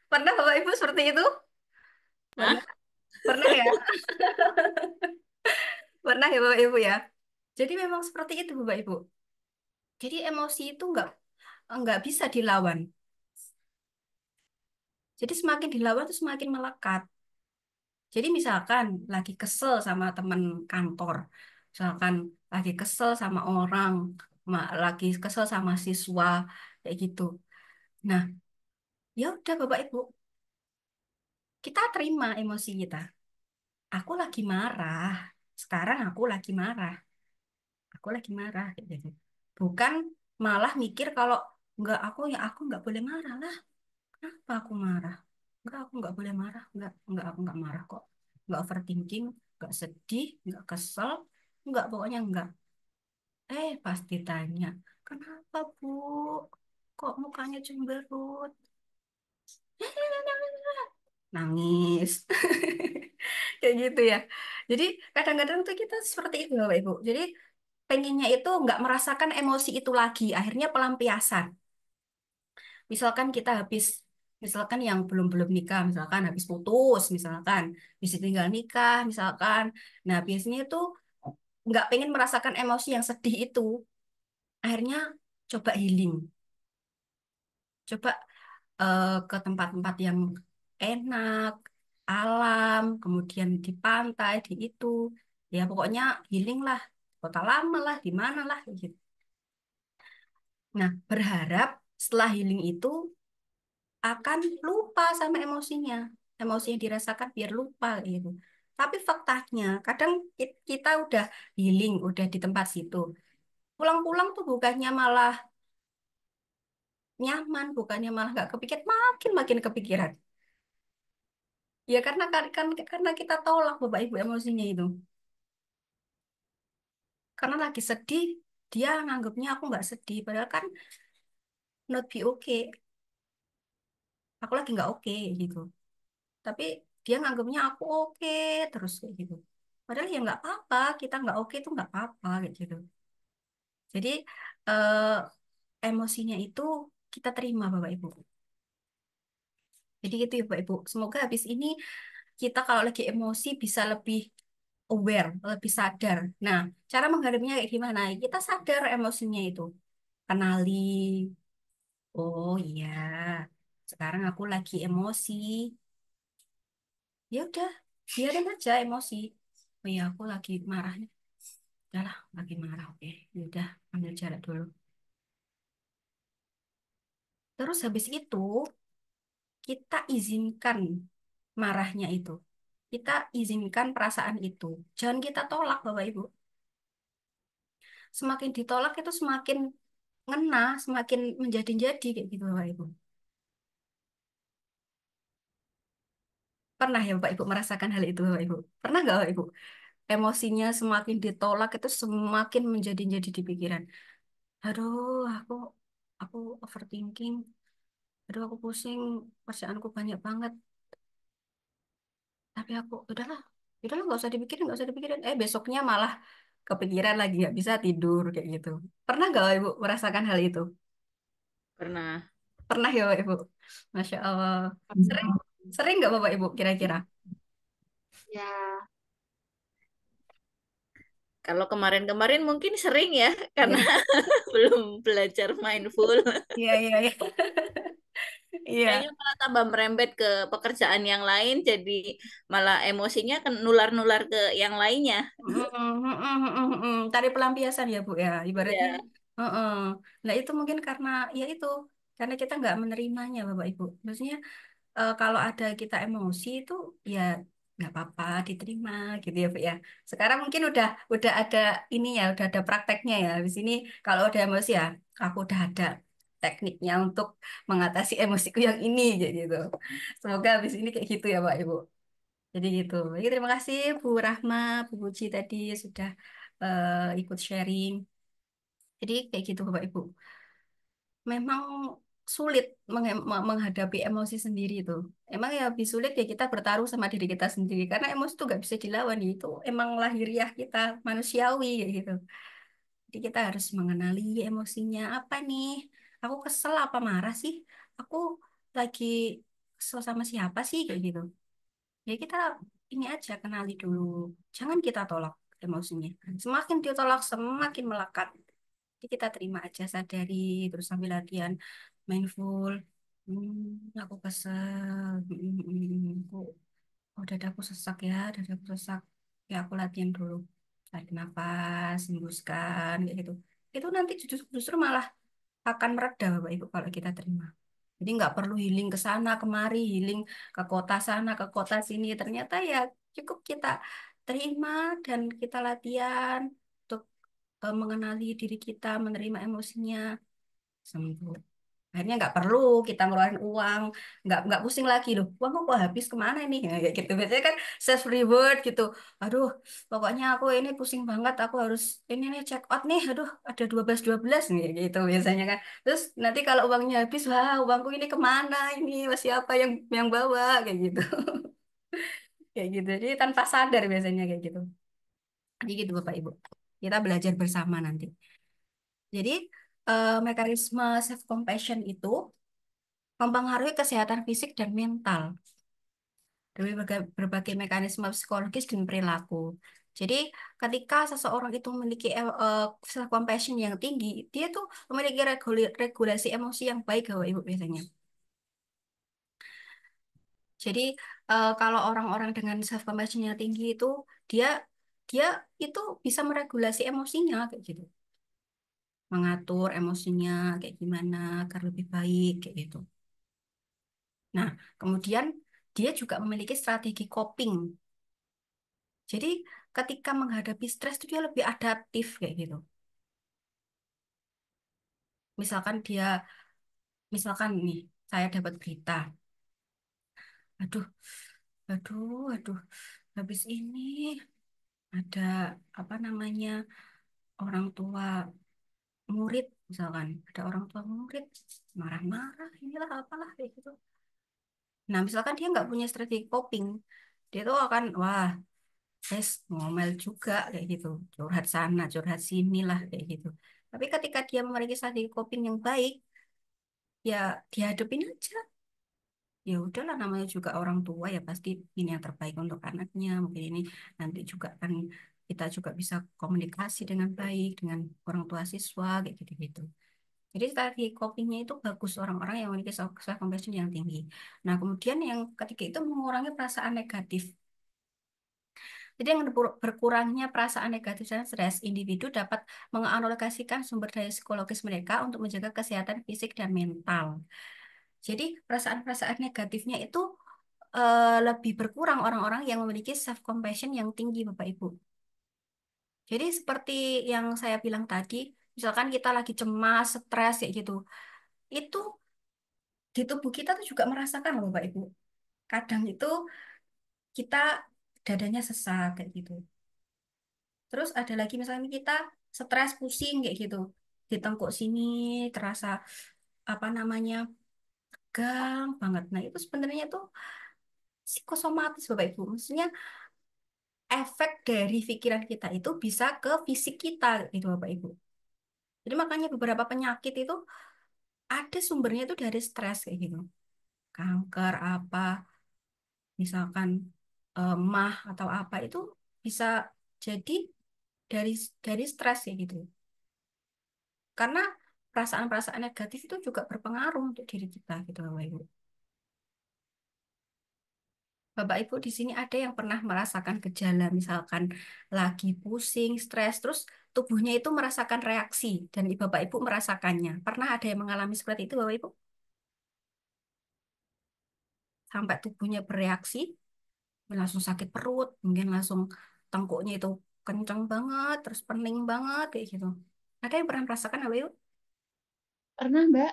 Pernah Bapak Ibu seperti itu? Hah? Pernah, pernah ya, pernah ya Bapak Ibu ya. Jadi memang seperti itu Bapak Ibu. Jadi emosi itu nggak bisa dilawan. Jadi semakin dilawan itu semakin melekat. Jadi misalkan lagi kesel sama teman kantor, misalkan lagi kesel sama orang, lagi kesel sama siswa, kayak gitu. Nah, ya udah Bapak Ibu, kita terima emosi kita. Aku lagi marah. Sekarang aku lagi marah. Aku lagi marah, kayak gitu. Bukan malah mikir kalau aku nggak boleh marah lah. Kenapa aku marah? Aku nggak boleh marah. Aku nggak marah kok. Nggak overthinking, nggak sedih, nggak kesel, nggak, pokoknya nggak. Pasti tanya, kenapa Bu? Kok mukanya cemberut? Nangis. Kayak gitu ya. Jadi kadang-kadang tuh kita seperti itu Bapak Ibu. Jadi pengennya itu nggak merasakan emosi itu lagi. Akhirnya pelampiasan. Misalkan kita misalkan yang belum-belum nikah, misalkan habis putus, misalkan, habis tinggal nikah, misalkan. Nah, biasanya itu nggak pengen merasakan emosi yang sedih itu. Akhirnya coba healing. Coba ke tempat-tempat yang enak, alam, kemudian di pantai, di itu. Ya pokoknya healing lah. Kota lama lah, di mana lah, kayak gitu. Nah, berharap setelah healing itu akan lupa sama emosinya. Emosi yang dirasakan biar lupa gitu. Tapi faktanya, kadang kita udah healing, udah di tempat situ. Pulang-pulang tuh bukannya malah nyaman, bukannya malah nggak kepikiran, makin kepikiran. Ya karena kita tolak Bapak Ibu emosinya itu. Karena lagi sedih, dia nganggapnya aku nggak sedih. Padahal kan not be okay. Aku lagi nggak oke gitu. Tapi dia nganggapnya aku oke terus kayak gitu. Padahal ya nggak apa-apa, kita nggak oke itu nggak apa-apa kayak gitu. Jadi eh, emosinya itu kita terima Bapak Ibu. Jadi gitu ya Bapak Ibu. Semoga habis ini kita kalau lagi emosi bisa lebih aware, lebih sadar. Nah, cara menghadapinya kayak gimana? Kita sadar emosinya itu. Kenali. Oh iya, sekarang aku lagi emosi. Ya udah, biarin aja emosi. Oh iya, aku lagi marah nih. Udahlah, lagi marah. Oke, ya udah, ambil jarak dulu. Terus habis itu kita izinkan marahnya itu. Kita izinkan perasaan itu. Jangan kita tolak, Bapak Ibu. Semakin ditolak itu semakin ngena, semakin menjadi-jadi kayak gitu, Bapak Ibu. Pernah ya Bapak Ibu merasakan hal itu, Bapak Ibu? Pernah nggak Bapak Ibu? Emosinya semakin ditolak itu semakin menjadi-jadi di pikiran. Aduh, aku overthinking. Aduh, aku pusing. Kerjaanku banyak banget. Tapi udahlah nggak usah dipikirin. Besoknya malah kepikiran lagi, nggak bisa tidur kayak gitu. Pernah nggak Ibu merasakan hal itu? Pernah. Pernah ya Bapak Ibu? Masya Allah. Sering, sering nggak Bapak Ibu kira-kira? Ya, Kalau kemarin-kemarin mungkin sering ya, karena Iya, belum belajar mindful. iya, iya, iya. Kayaknya Iya. malah tambah merembet ke pekerjaan yang lain, jadi malah emosinya kan nular-nular ke yang lainnya. Tari pelampiasan ya Bu ya, ibaratnya. Iya. Nah itu mungkin karena ya itu, karena kita nggak menerimanya Bapak Ibu. Maksudnya kalau ada kita emosi itu ya nggak apa-apa diterima gitu ya Bu ya. Sekarang mungkin udah ada ini ya, udah ada prakteknya ya. Di sini kalau udah emosi ya, aku udah ada tekniknya untuk mengatasi emosiku yang ini kayak gitu. Semoga habis ini kayak gitu ya Pak Ibu. Jadi gitu. Jadi terima kasih Bu Rahma, Bu Puji tadi sudah ikut sharing. Jadi kayak gitu Bapak Ibu. Memang sulit menghadapi emosi sendiri itu. Emang ya lebih sulit ya kita bertaruh sama diri kita sendiri karena emosi itu nggak bisa dilawan itu emang lahiriah kita manusiawi kayak gitu. Jadi kita harus mengenali emosinya apa nih. Aku kesel apa marah sih? Aku lagi kesel sama siapa sih kayak gitu. Ya kita ini aja kenali dulu. Jangan kita tolak emosinya. Semakin ditolak semakin melekat. Jadi kita terima aja sadari terus sambil latihan mindful. Aku kesel. Oh, dadaku sesak ya, dadaku sesak. Ya aku latihan dulu. Tarik nafas, hembuskan, kayak gitu. Itu nanti justru malah akan mereda Bapak Ibu kalau kita terima. Jadi nggak perlu healing ke sana kemari, healing ke kota sana, ke kota sini. Ternyata ya cukup kita terima dan kita latihan untuk mengenali diri kita, menerima emosinya, sembuh. Akhirnya nggak perlu kita ngeluarin uang, nggak pusing lagi loh. Uangku kok habis kemana nih? Ya, kayak gitu. Biasanya kan self reward gitu. Aduh, pokoknya aku ini pusing banget. Aku harus ini nih check out nih. Aduh, ada 12 nih gitu biasanya kan. Terus nanti kalau uangnya habis, wah uangku ini kemana ini? Masih apa yang bawa kayak gitu. Kayak gitu. Jadi tanpa sadar biasanya kayak gitu. Jadi gitu Bapak Ibu. Kita belajar bersama nanti. Jadi mekanisme self compassion itu mempengaruhi kesehatan fisik dan mental dari berbagai mekanisme psikologis dan perilaku. Jadi, ketika seseorang itu memiliki self compassion yang tinggi, dia tuh memiliki regulasi emosi yang baik, Bapak Ibu biasanya. Jadi, kalau orang-orang dengan self compassion yang tinggi itu, dia dia itu bisa meregulasi emosinya kayak gitu, mengatur emosinya kayak gimana agar lebih baik kayak gitu. Nah, kemudian dia juga memiliki strategi coping. Jadi ketika menghadapi stres itu dia lebih adaptif kayak gitu. Misalkan misalkan nih, saya dapat berita, aduh, aduh, habis ini ada apa namanya orang tua murid, misalkan ada orang tua murid marah-marah, inilah apalah kayak gitu. Nah, misalkan dia nggak punya strategi coping, dia tuh akan, wah, ngomel juga kayak gitu, curhat sana, curhat sini lah kayak gitu. Tapi ketika dia memiliki strategi coping yang baik, ya dihadapin aja. Ya udahlah namanya juga orang tua ya pasti ini yang terbaik untuk anaknya. Mungkin ini nanti juga kan kita juga bisa komunikasi dengan baik dengan orang tua siswa kayak gitu-gitu. Jadi strategi copingnya itu bagus orang-orang yang memiliki self compassion yang tinggi. Nah, kemudian yang ketiga itu mengurangi perasaan negatif. Jadi dengan berkurangnya perasaan negatif dan stres, individu dapat mengalokasikan sumber daya psikologis mereka untuk menjaga kesehatan fisik dan mental. Jadi perasaan-perasaan negatifnya itu lebih berkurang orang-orang yang memiliki self compassion yang tinggi, Bapak Ibu. Jadi seperti yang saya bilang tadi, misalkan kita lagi cemas, stres kayak gitu, itu di tubuh kita tuh juga merasakan loh, Bapak Ibu. Kadang itu kita dadanya sesak kayak gitu. Terus ada lagi misalnya kita stres, pusing kayak gitu. Di tengkuk sini terasa apa namanya tegang banget. Nah itu sebenarnya tuh psikosomatis Bapak Ibu. Maksudnya efek dari pikiran kita itu bisa ke fisik kita gitu Bapak Ibu. Jadi makanya beberapa penyakit itu ada sumbernya itu dari stres kayak gitu. Kanker apa, misalkan mah atau apa itu bisa jadi dari stres kayak gitu. Karena perasaan-perasaan negatif itu juga berpengaruh untuk diri kita gitu Bapak Ibu. Bapak Ibu di sini ada yang pernah merasakan gejala misalkan lagi pusing, stres, terus tubuhnya itu merasakan reaksi dan Bapak Ibu merasakannya. Pernah ada yang mengalami seperti itu Bapak Ibu? sampai tubuhnya bereaksi, langsung sakit perut, mungkin langsung tengkuknya itu kenceng banget, terus pening banget kayak gitu. Ada yang pernah merasakan apa yuk? Pernah, Mbak?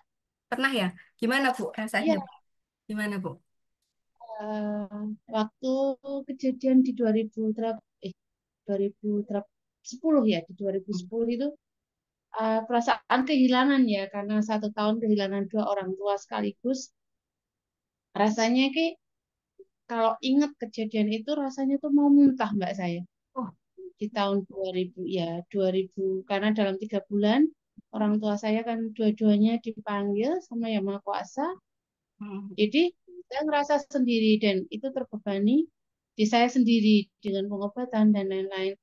Pernah ya? Gimana Bu rasanya? Iya, Gimana Bu? waktu kejadian di 2010 ya, di 2010 itu perasaan kehilangan ya, karena 1 tahun kehilangan dua orang tua sekaligus. Rasanya kalau ingat kejadian itu rasanya tuh mau muntah Mbak saya. Oh, Di tahun 2000 ya, 2000 karena dalam 3 bulan orang tua saya kan dua-duanya dipanggil sama Yang Maha Kuasa. hmm. Jadi saya ngerasa sendiri dan itu terbebani di saya sendiri dengan pengobatan dan lain-lain.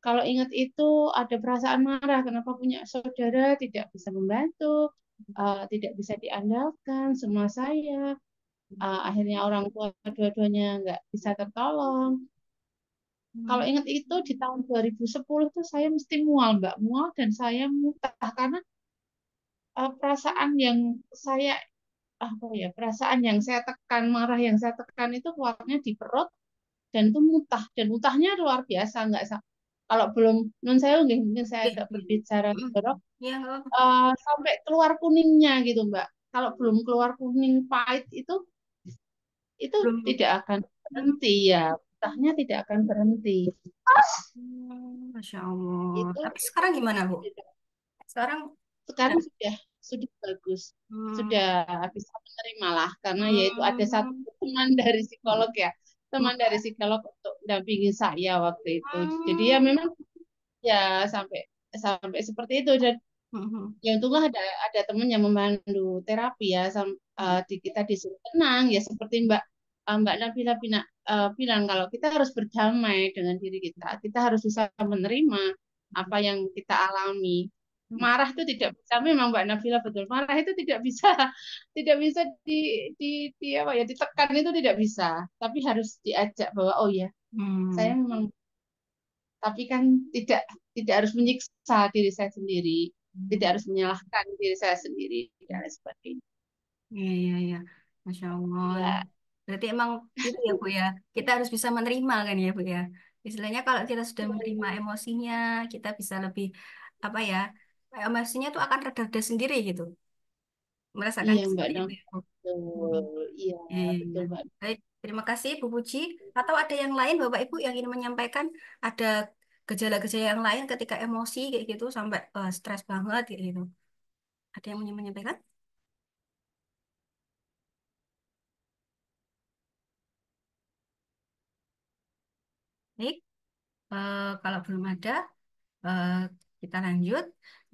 Kalau ingat itu ada perasaan marah, kenapa punya saudara tidak bisa membantu, tidak bisa diandalkan, semua saya. Akhirnya orang tua dua-duanya nggak bisa tertolong. Kalau ingat itu di tahun 2010 tuh saya mesti mual, Mbak, mual dan saya muntah karena perasaan yang saya perasaan yang saya tekan, marah yang saya tekan itu keluarnya di perut dan itu muntah dan muntahnya luar biasa kalau belum nun saya mungkin saya agak berbicara jorok Ya, nggak apa-apa. sampai keluar kuningnya gitu Mbak. Kalau belum keluar kuning pahit itu Belum. tidak akan berhenti ya, muntahnya tidak akan berhenti. Masya Allah. Itu Tapi sekarang gimana Bu? Sekarang sekarang sudah bagus, hmm. sudah bisa menerima lah karena yaitu ada satu Hmm. teman dari psikolog ya, teman dari psikolog untuk mendampingi saya waktu itu. Jadi ya memang ya sampai sampai seperti itu dan Hmm. ya untunglah ada teman yang memandu terapi ya kita disuruh tenang ya seperti Mbak Nabila bilang kalau kita harus berdamai dengan diri kita harus bisa menerima apa yang kita alami. Marah itu tidak bisa, memang Mbak Nabila betul, marah itu tidak bisa tidak bisa di apa ya ditekan, itu tidak bisa, tapi harus diajak bahwa oh ya saya Hmm. memang, tapi kan tidak tidak harus menyiksa diri saya sendiri, tidak harus menyalahkan diri saya sendiri dan lain sebagainya. Iya, iya, iya. Masya Allah. Ya, Berarti emang itu ya Bu ya. Kita harus bisa menerima kan ya Bu ya. Istilahnya kalau kita sudah menerima emosinya, kita bisa lebih apa ya? Emosinya tuh akan reda-reda sendiri gitu. Merasakan iya Mbak seperti itu Nam, ya Bu. Hmm. betul, iya Iya, iya, iya. betul Mbak. Baik, terima kasih Bu Puji. Atau ada yang lain Bapak Ibu yang ingin menyampaikan ada gejala-gejala yang lain ketika emosi kayak gitu sampai stres banget kayak gitu. Ada yang ingin menyampaikan? Baik, kalau belum ada, eh, kita lanjut.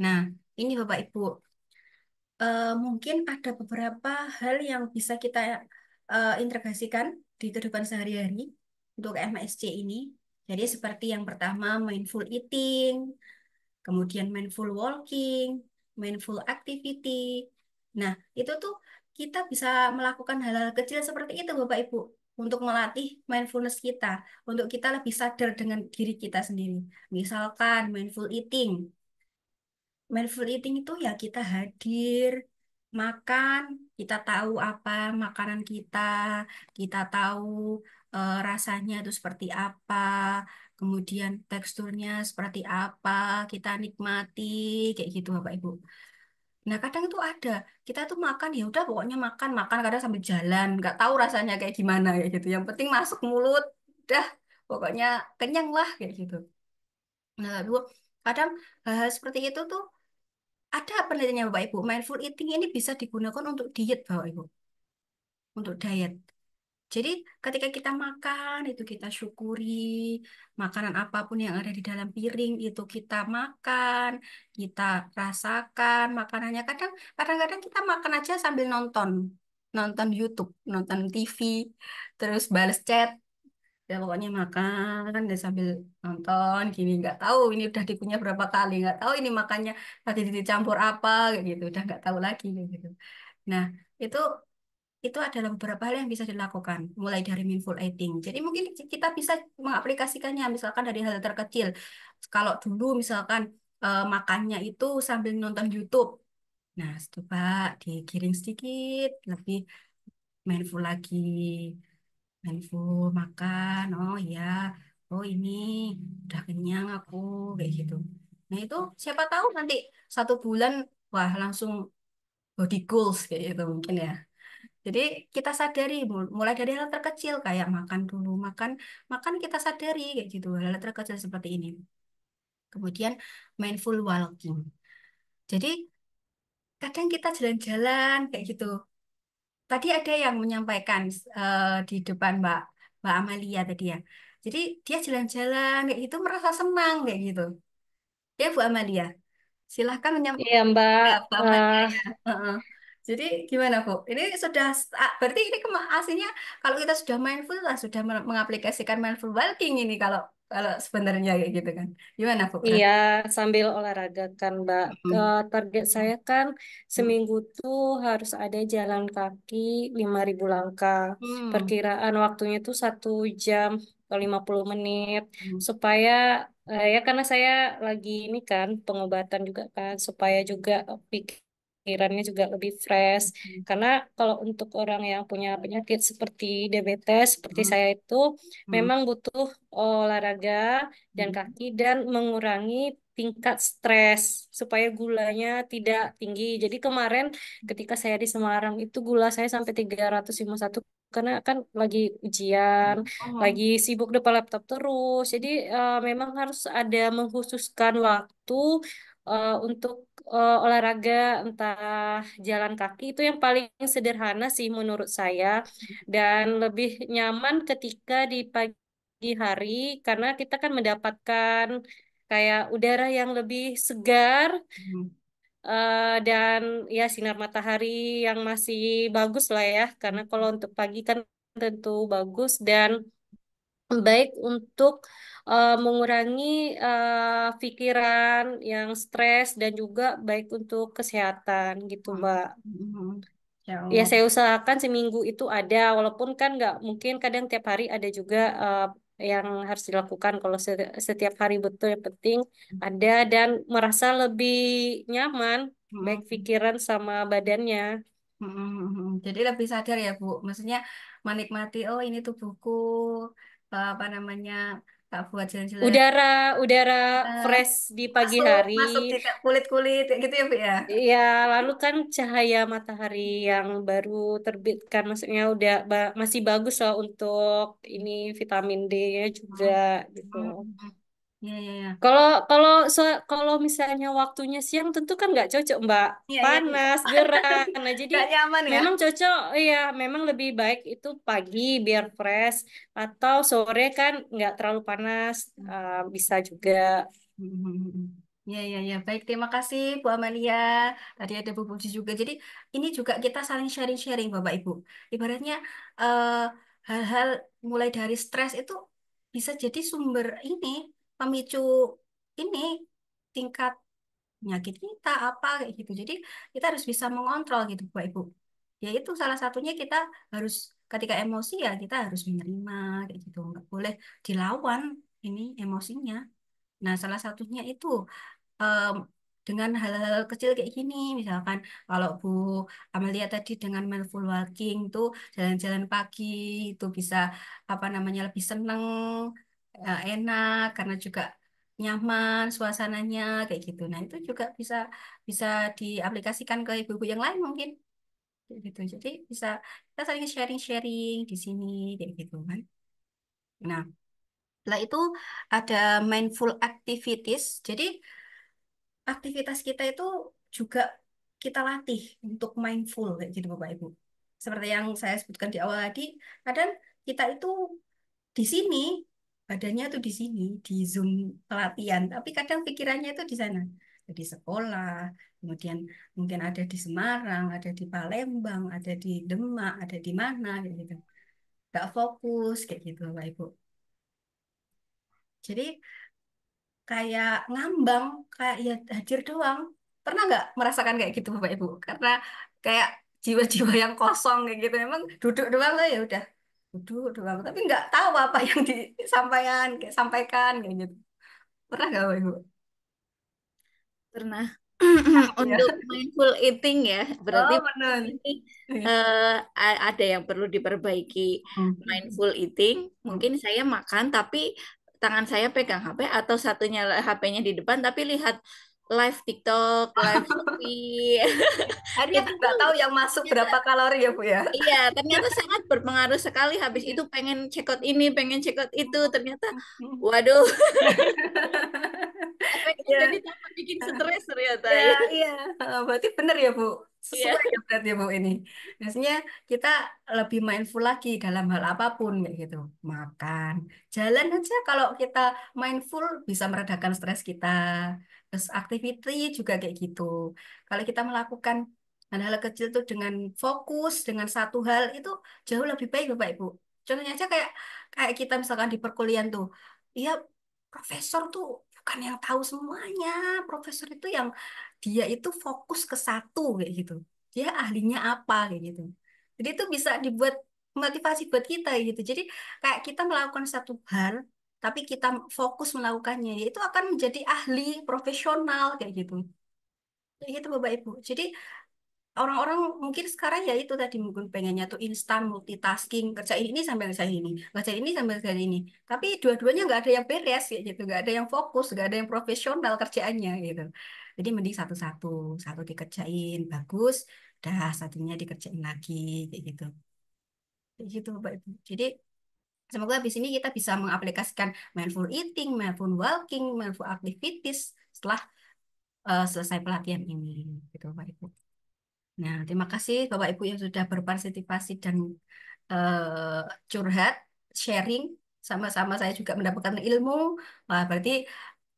Nah, ini Bapak Ibu, mungkin ada beberapa hal yang bisa kita integrasikan di kehidupan sehari-hari untuk MSC ini. Jadi seperti yang pertama, mindful eating, kemudian mindful walking, mindful activity. Nah, itu tuh kita bisa melakukan hal-hal kecil seperti itu, Bapak Ibu, untuk melatih mindfulness kita, untuk kita lebih sadar dengan diri kita sendiri. Misalkan mindful eating. Mindful eating itu ya kita hadir, makan, kita tahu apa makanan kita tahu rasanya itu seperti apa, kemudian teksturnya seperti apa, kita nikmati, kayak gitu Bapak Ibu. Nah kadang itu ada, kita tuh makan ya udah pokoknya makan, makan kadang sambil jalan, nggak tahu rasanya kayak gimana kayak gitu. Yang penting masuk mulut, udah pokoknya kenyang lah kayak gitu. Nah lalu kadang hal-hal seperti itu tuh ada penelitiannya Bapak Ibu, mindful eating ini bisa digunakan untuk diet Bapak Ibu, untuk diet. Jadi ketika kita makan itu kita syukuri makanan apapun yang ada di dalam piring itu kita makan, kita rasakan makanannya. Kadang-kadang kita makan aja sambil nonton, nonton YouTube, nonton TV, terus balas chat. Ya pokoknya makan dan sambil nonton gini nggak tahu ini udah dikunyah berapa kali nggak tahu ini makannya tadi dicampur apa kayak gitu udah nggak tahu lagi kayak gitu. Nah itu itu adalah beberapa hal yang bisa dilakukan mulai dari mindful eating. Jadi mungkin kita bisa mengaplikasikannya misalkan dari hal terkecil. Kalau dulu misalkan makannya itu sambil nonton YouTube. Nah, coba digiring sedikit lebih mindful lagi, mindful makan. Oh ya, oh ini udah kenyang aku kayak gitu. Nah itu siapa tahu nanti 1 bulan, wah langsung body goals kayak gitu mungkin ya. Jadi kita sadari mulai dari hal terkecil kayak makan dulu, makan makan kita sadari kayak gitu hal terkecil seperti ini. Kemudian mindful walking. Jadi kadang kita jalan-jalan kayak gitu. Tadi ada yang menyampaikan di depan Mbak Amalia tadi ya. Jadi dia jalan-jalan kayak gitu merasa senang kayak gitu. Ya Bu Amalia, silahkan Iya, menyampaikan Mbak. Mbak Amalia Eh, ya. Heeh. Jadi gimana Bu? Ini sudah berarti ini aslinya kalau kita sudah mindful lah sudah mengaplikasikan mindful walking ini kalau kalau sebenarnya kayak gitu kan. Gimana Bu? Iya, sambil olahraga kan, Mbak. Target saya kan Hmm. seminggu tuh harus ada jalan kaki 5.000 langkah. Hmm. Perkiraan waktunya tuh 1 jam atau 50 menit. Hmm. Supaya, ya karena saya lagi ini kan, pengobatan juga kan, supaya juga pikirannya juga lebih fresh. Karena kalau untuk orang yang punya penyakit seperti diabetes, seperti Hmm. saya itu, Hmm. memang butuh olahraga dan Hmm. kaki dan mengurangi tingkat stres supaya gulanya tidak tinggi. Jadi kemarin ketika saya di Semarang itu gula saya sampai 351 karena kan lagi ujian, Oh. lagi sibuk depan laptop terus. Jadi memang harus ada mengkhususkan waktu untuk olahraga entah jalan kaki itu yang paling sederhana sih menurut saya dan lebih nyaman ketika di pagi hari karena kita kan mendapatkan kayak udara yang lebih segar Hmm. dan ya sinar matahari yang masih bagus lah ya karena kalau untuk pagi kan tentu bagus dan baik untuk mengurangi pikiran yang stres dan juga baik untuk kesehatan gitu Hmm. Mbak. Hmm. Ya Ya, Allah. saya usahakan seminggu itu ada, walaupun kan nggak mungkin kadang tiap hari ada juga yang harus dilakukan. Kalau setiap hari betul, yang penting ada dan merasa lebih nyaman, baik Hmm. pikiran sama badannya. Jadi lebih sadar ya Bu, maksudnya menikmati oh ini tuh buku apa namanya tak buat jalan-jalan Udara, udara eh, fresh di pagi masuk hari. masuk di kulit-kulit kayak gitu ya Bu ya. Ya, lalu kan cahaya matahari yang baru terbit kan, maksudnya udah masih bagus lah untuk ini vitamin D-nya juga Hmm. gitu. Hmm. Ya ya ya. Kalau kalau kalau misalnya waktunya siang tentu kan nggak cocok Mbak, Iya iya iya. panas, gerah. Nah jadi Gak nyaman ya. memang cocok, ya memang lebih baik itu pagi biar fresh atau sore kan nggak terlalu panas, bisa juga. Ya, ya, ya. Baik, terima kasih Bu Amalia. Tadi ada Bu Budi juga. Jadi ini juga kita saling sharing-sharing Bapak Ibu. Ibaratnya eh, hal-hal mulai dari stres itu bisa jadi sumber ini pemicu ini tingkat penyakit kita apa kayak gitu. Jadi kita harus bisa mengontrol gitu Bapak Ibu. Ya itu salah satunya kita harus ketika emosi ya kita harus menerima kayak gitu. Nggak boleh dilawan ini emosinya. Nah, salah satunya itu em, dengan hal-hal kecil kayak gini, misalkan kalau Bu Amalia tadi dengan mindful walking tuh jalan-jalan pagi itu bisa apa namanya lebih seneng, enak karena juga nyaman suasananya kayak gitu. Nah, itu juga bisa bisa diaplikasikan ke ibu-ibu yang lain mungkin kayak gitu. Jadi bisa kita saling sharing-sharing di sini kayak gitu kan. Nah, setelah itu ada mindful activities. Jadi aktivitas kita itu juga kita latih untuk mindful kayak gitu Bapak Ibu. Seperti yang saya sebutkan di awal tadi, kadang kita itu di sini, badannya tuh di sini, di Zoom pelatihan, tapi kadang pikirannya itu di sana. Di sekolah, kemudian mungkin ada di Semarang, ada di Palembang, ada di Demak, ada di mana kayak gitu. Nggak fokus kayak gitu Bapak Ibu. Jadi kayak ngambang, kayak ya hadir doang. Pernah nggak merasakan kayak gitu Bapak Ibu? Karena kayak jiwa-jiwa yang kosong kayak gitu, memang duduk doang lah ya udah duduk doang, tapi nggak tahu apa yang disampaikan, kayak sampaikan kayak gitu. Pernah nggak Bapak Ibu? Pernah. Ya. Untuk mindful eating ya, berarti Oh, benar. ini Iya. ada yang perlu diperbaiki. Hmm. Mindful eating, Hmm. mungkin saya makan tapi tangan saya pegang HP atau satunya HP-nya di depan tapi lihat live TikTok, live Shopee. Akhirnya Itu nggak tuh tahu yang masuk ternyata berapa kalori ya, Bu ya. iya, ternyata sangat berpengaruh sekali. Habis itu pengen check out ini, pengen check out itu, ternyata waduh, efeknya jadi Iya. tambah bikin stres ternyata Ya, ya. iya. Berarti benar ya, Bu. Iya. Sesuai ya berarti Bu ini. Biasanya kita lebih mindful lagi dalam hal apapun kayak gitu. Makan, jalan aja kalau kita mindful bisa meredakan stres kita. Terus activity juga kayak gitu. Kalau kita melakukan hal-hal kecil tuh dengan fokus dengan satu hal itu jauh lebih baik Bapak Ibu. Contohnya aja kayak kayak kita misalkan di perkuliahan tuh. Iya, profesor tuh bukan yang tahu semuanya. Profesor itu yang dia itu fokus ke satu kayak gitu. Dia ahlinya apa kayak gitu. Jadi itu bisa dibuat motivasi buat kita kayak gitu. Jadi kayak kita melakukan satu hal, tapi kita fokus melakukannya, ya itu akan menjadi ahli profesional kayak gitu. Kayak gitu Bapak Ibu. Jadi orang-orang mungkin sekarang ya itu tadi mungkin pengennya tuh instan multitasking, kerjain ini sambil kerjain ini, kerjain ini sambil kerjain ini. Tapi dua-duanya nggak ada yang beres ya gitu, nggak ada yang fokus, nggak ada yang profesional kerjaannya gitu. Jadi mending satu-satu, satu dikerjain bagus, dah satunya dikerjain lagi kayak gitu. Kayak gitu Bapak Ibu. Jadi semoga habis ini kita bisa mengaplikasikan mindful eating, mindful walking, mindful activities setelah selesai pelatihan ini gitu Bapak Ibu. Nah, terima kasih Bapak Ibu yang sudah berpartisipasi dan eh, curhat, sharing, sama-sama saya juga mendapatkan ilmu. Wah, berarti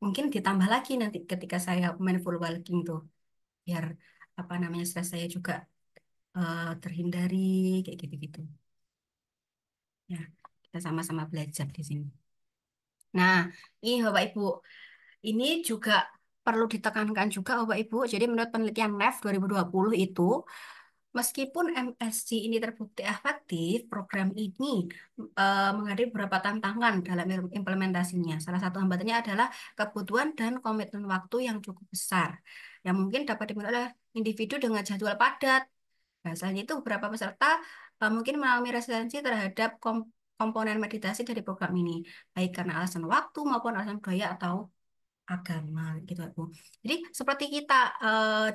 mungkin ditambah lagi nanti ketika saya mindful walking tuh, biar apa namanya stres saya juga terhindari kayak gitu-gitu. Ya, kita sama-sama belajar di sini. Nah, ini Bapak Ibu, ini juga perlu ditekankan juga Bapak Ibu. Jadi menurut penelitian NEF 2020 itu meskipun MSc ini terbukti efektif, program ini menghadapi beberapa tantangan dalam implementasinya. Salah satu hambatannya adalah kebutuhan dan komitmen waktu yang cukup besar, yang mungkin dapat dimiliki oleh individu dengan jadwal padat. Nah, selain itu, beberapa peserta mungkin mengalami resistensi terhadap komponen meditasi dari program ini, baik karena alasan waktu maupun alasan budaya atau agama gitu Bu. Jadi seperti kita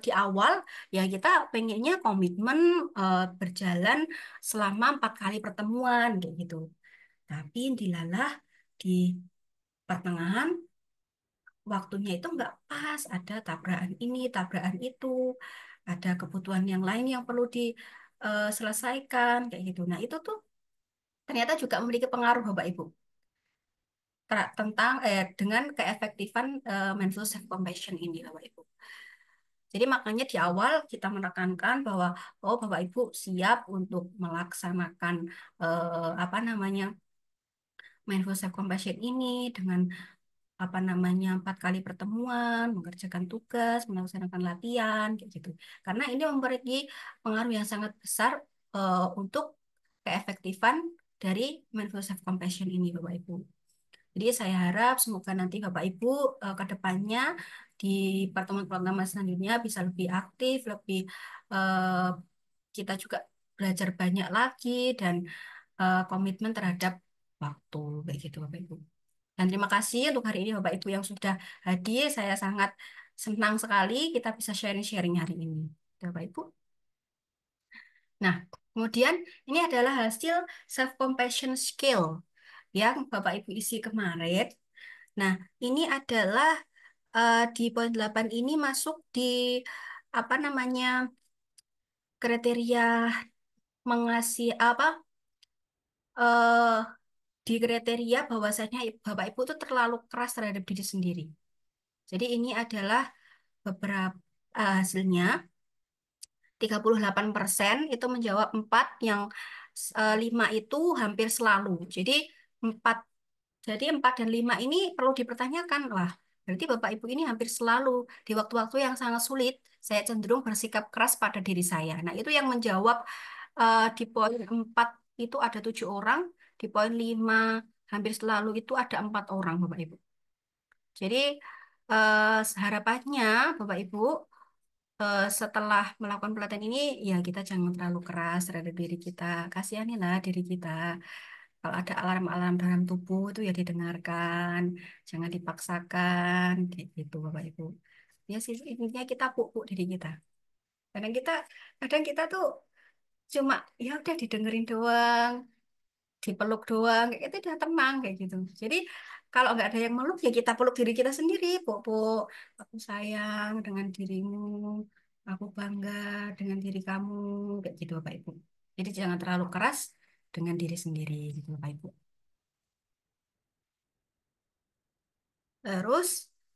di awal ya kita pengennya komitmen berjalan selama 4 kali pertemuan kayak gitu. Tapi dilalah di pertengahan waktunya itu nggak pas, ada tabrakan ini, tabrakan itu, ada kebutuhan yang lain yang perlu diselesaikan kayak gitu. Nah itu tuh ternyata juga memiliki pengaruh Bapak Ibu tentang dengan keefektifan mindful self compassion ini Bapak Ibu. Jadi makanya di awal kita menekankan bahwa oh Bapak Ibu siap untuk melaksanakan apa namanya mindful self compassion ini dengan apa namanya 4 kali pertemuan, mengerjakan tugas, melaksanakan latihan, kayak gitu. Karena ini memiliki pengaruh yang sangat besar untuk keefektifan dari mindful self compassion ini Bapak Ibu. Jadi saya harap semoga nanti Bapak Ibu ke depannya di pertemuan-pertemuan selanjutnya bisa lebih aktif, lebih eh, kita juga belajar banyak lagi dan komitmen terhadap waktu kayak gitu Bapak Ibu. Dan terima kasih untuk hari ini Bapak Ibu yang sudah hadir. Saya sangat senang sekali kita bisa sharing-sharing hari ini. Bapak Ibu. Nah, kemudian ini adalah hasil self compassion skill yang Bapak Ibu isi kemarin. Nah, ini adalah di poin 8 ini masuk di apa namanya kriteria mengasih apa eh di kriteria bahwasanya Bapak Ibu itu terlalu keras terhadap diri sendiri. Jadi ini adalah beberapa hasilnya 38% itu menjawab 4 yang 5 itu hampir selalu. Jadi 4 4 dan 5 ini perlu dipertanyakan. Wah, berarti Bapak Ibu ini hampir selalu di waktu-waktu yang sangat sulit, saya cenderung bersikap keras pada diri saya. Nah, itu yang menjawab di poin 4 itu ada 7 orang, di poin 5 hampir selalu itu ada 4 orang, Bapak Ibu. Jadi harapannya Bapak Ibu setelah melakukan pelatihan ini, ya kita jangan terlalu keras terhadap diri kita. Kasihanilah diri kita. Kalau ada alarm-alarm dalam tubuh itu ya didengarkan, jangan dipaksakan, kayak gitu Bapak Ibu. Ya sih intinya kita pupuk diri kita. Kadang kita, kadang kita tuh cuma ya udah didengerin doang, dipeluk doang, kayak gitu udah tenang kayak gitu. Jadi kalau nggak ada yang meluk ya kita peluk diri kita sendiri, Puk, aku sayang dengan dirimu, aku bangga dengan diri kamu, kayak gitu Bapak Ibu. Jadi jangan terlalu keras dengan diri sendiri gitu Bapak Ibu. Terus,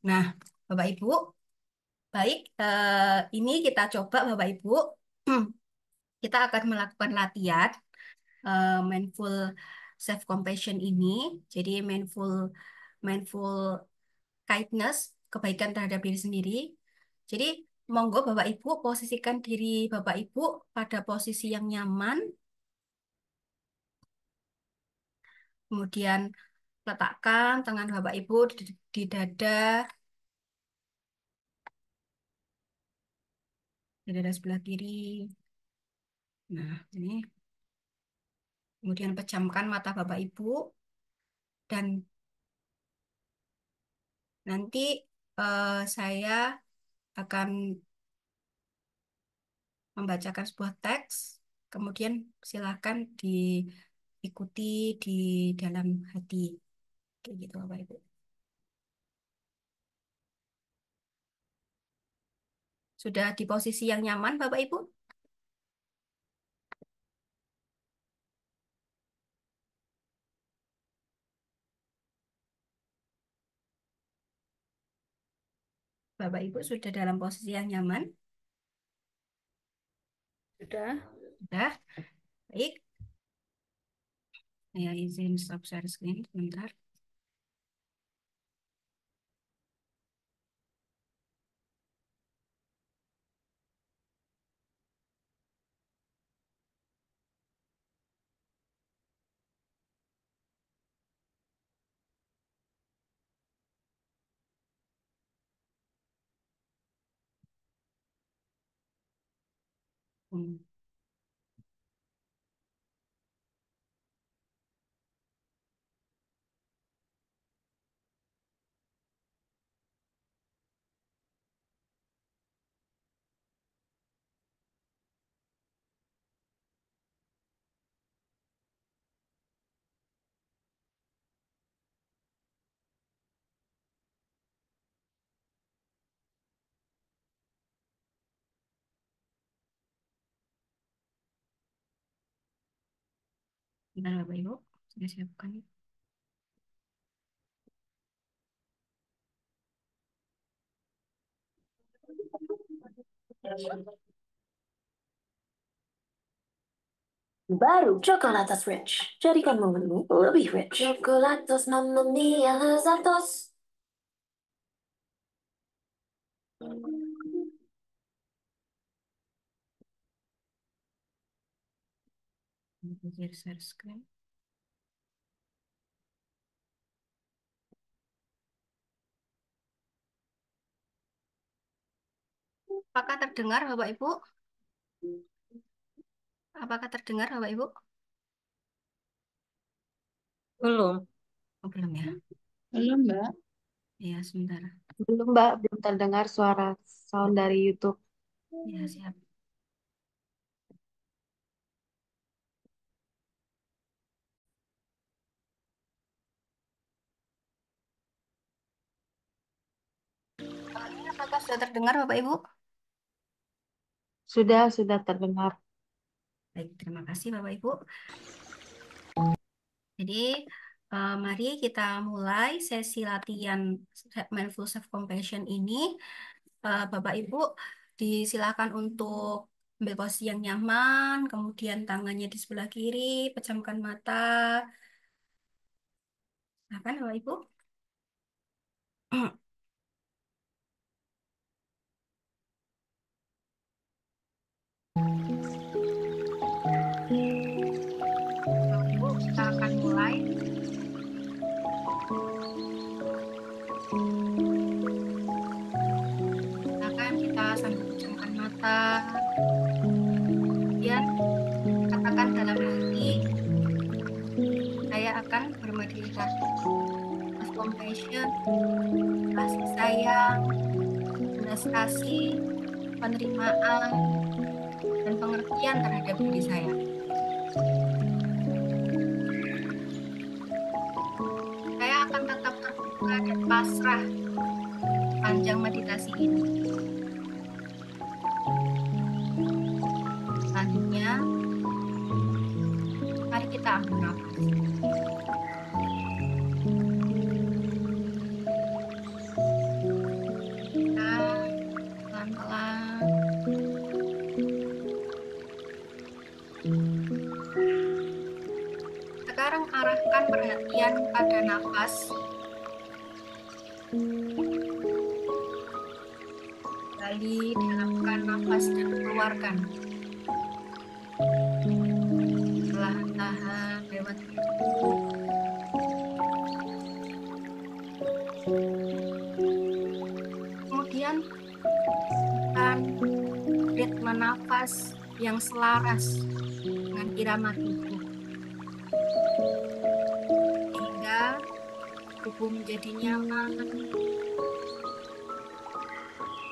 nah Bapak Ibu, baik ini kita coba Bapak Ibu, kita akan melakukan latihan mindful self compassion ini. Jadi mindful mindful kindness, kebaikan terhadap diri sendiri. Jadi, monggo Bapak Ibu posisikan diri Bapak Ibu pada posisi yang nyaman, kemudian letakkan tangan Bapak Ibu di dada sebelah kiri. Nah, ini kemudian pejamkan mata Bapak Ibu dan nanti saya akan membacakan sebuah teks, kemudian silakan diikuti di dalam hati. Kayak gitu Bapak Ibu. Sudah di posisi yang nyaman Bapak Ibu? Bapak Ibu sudah dalam posisi yang nyaman? Sudah. Sudah. Baik. Saya izin stop share screen sebentar. Hmm. Bentar Bapak Ibu, saya siapkan. Baru Chocolatos Rich. Jadikan momenmu lebih rich. Chocolatos Mamma Mia Lezatos. Share screen. Apakah terdengar Bapak Ibu? Apakah terdengar Bapak Ibu? Belum. Oh, belum ya? Belum, Mbak. Iya, sebentar. Belum, Mbak. Belum terdengar suara sound dari YouTube. Iya, siap. Kalau ini apakah sudah terdengar Bapak Ibu? Sudah terdengar. Baik, terima kasih Bapak Ibu. Jadi, mari kita mulai sesi latihan mindful self compassion ini. Bapak Ibu disilakan untuk ambil posisi yang nyaman, kemudian tangannya di sebelah kiri, pejamkan mata. Silakan Bapak Ibu. Bapak Ibu, kita akan mulai. Silakan kita sambil pejamkan Kemudian katakan dalam hati, saya akan bermeditasi atas compassion, kasih sayang, belas kasih, penerimaan, dan pengertian terhadap diri saya. Saya akan tetap terbuka dan pasrah panjang meditasi ini. Selanjutnya, mari kita ambil nafas. Kita pelan-pelan sekarang arahkan perhatian pada nafas. Kembali dalamkan nafas dan keluarkan. Perlahan-lahan lewat hidung. Kemudian tekan ritme nafas yang selaras dengan irama tubuh. Sehingga tubuh menjadi nyaman,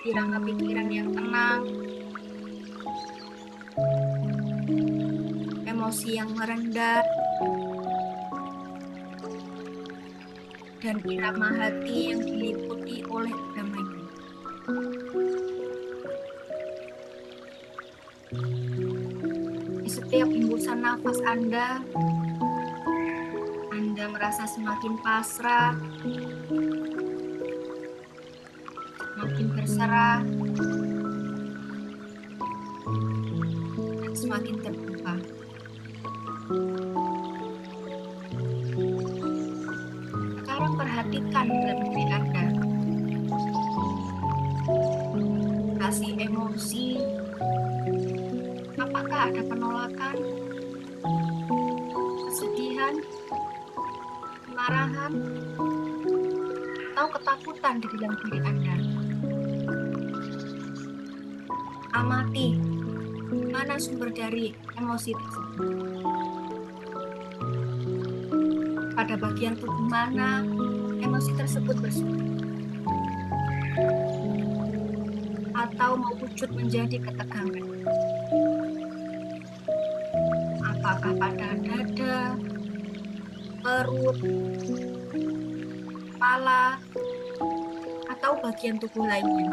irama pikiran yang tenang, emosi yang merendah, dan irama hati yang diliputi oleh kedamaian. Di setiap hembusan nafas Anda merasa semakin pasrah, semakin berserah, dan semakin terbuka. Sekarang perhatikan dalam diri Anda. Kasih emosi, apakah ada penolakan, kesedihan, kemarahan, atau ketakutan di dalam diri Anda. Amati mana sumber dari emosi tersebut. Pada bagian tubuh mana emosi tersebut bersumber, atau mewujud menjadi ketegangan. Apakah pada dada, perut, kepala, atau bagian tubuh lainnya.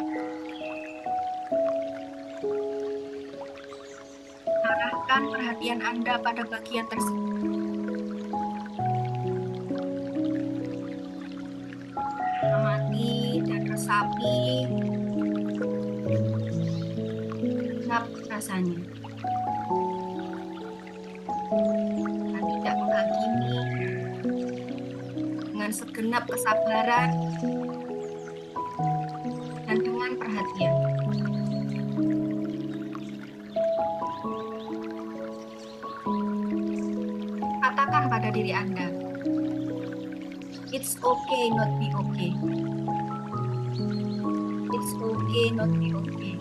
Arahkan perhatian Anda pada bagian tersebut. Amati dan resapi segenap rasanya. Dan tidak menghakimi, dengan segenap kesabaran dan dengan perhatian. Katakan pada diri Anda, it's okay not be okay. It's okay not be okay.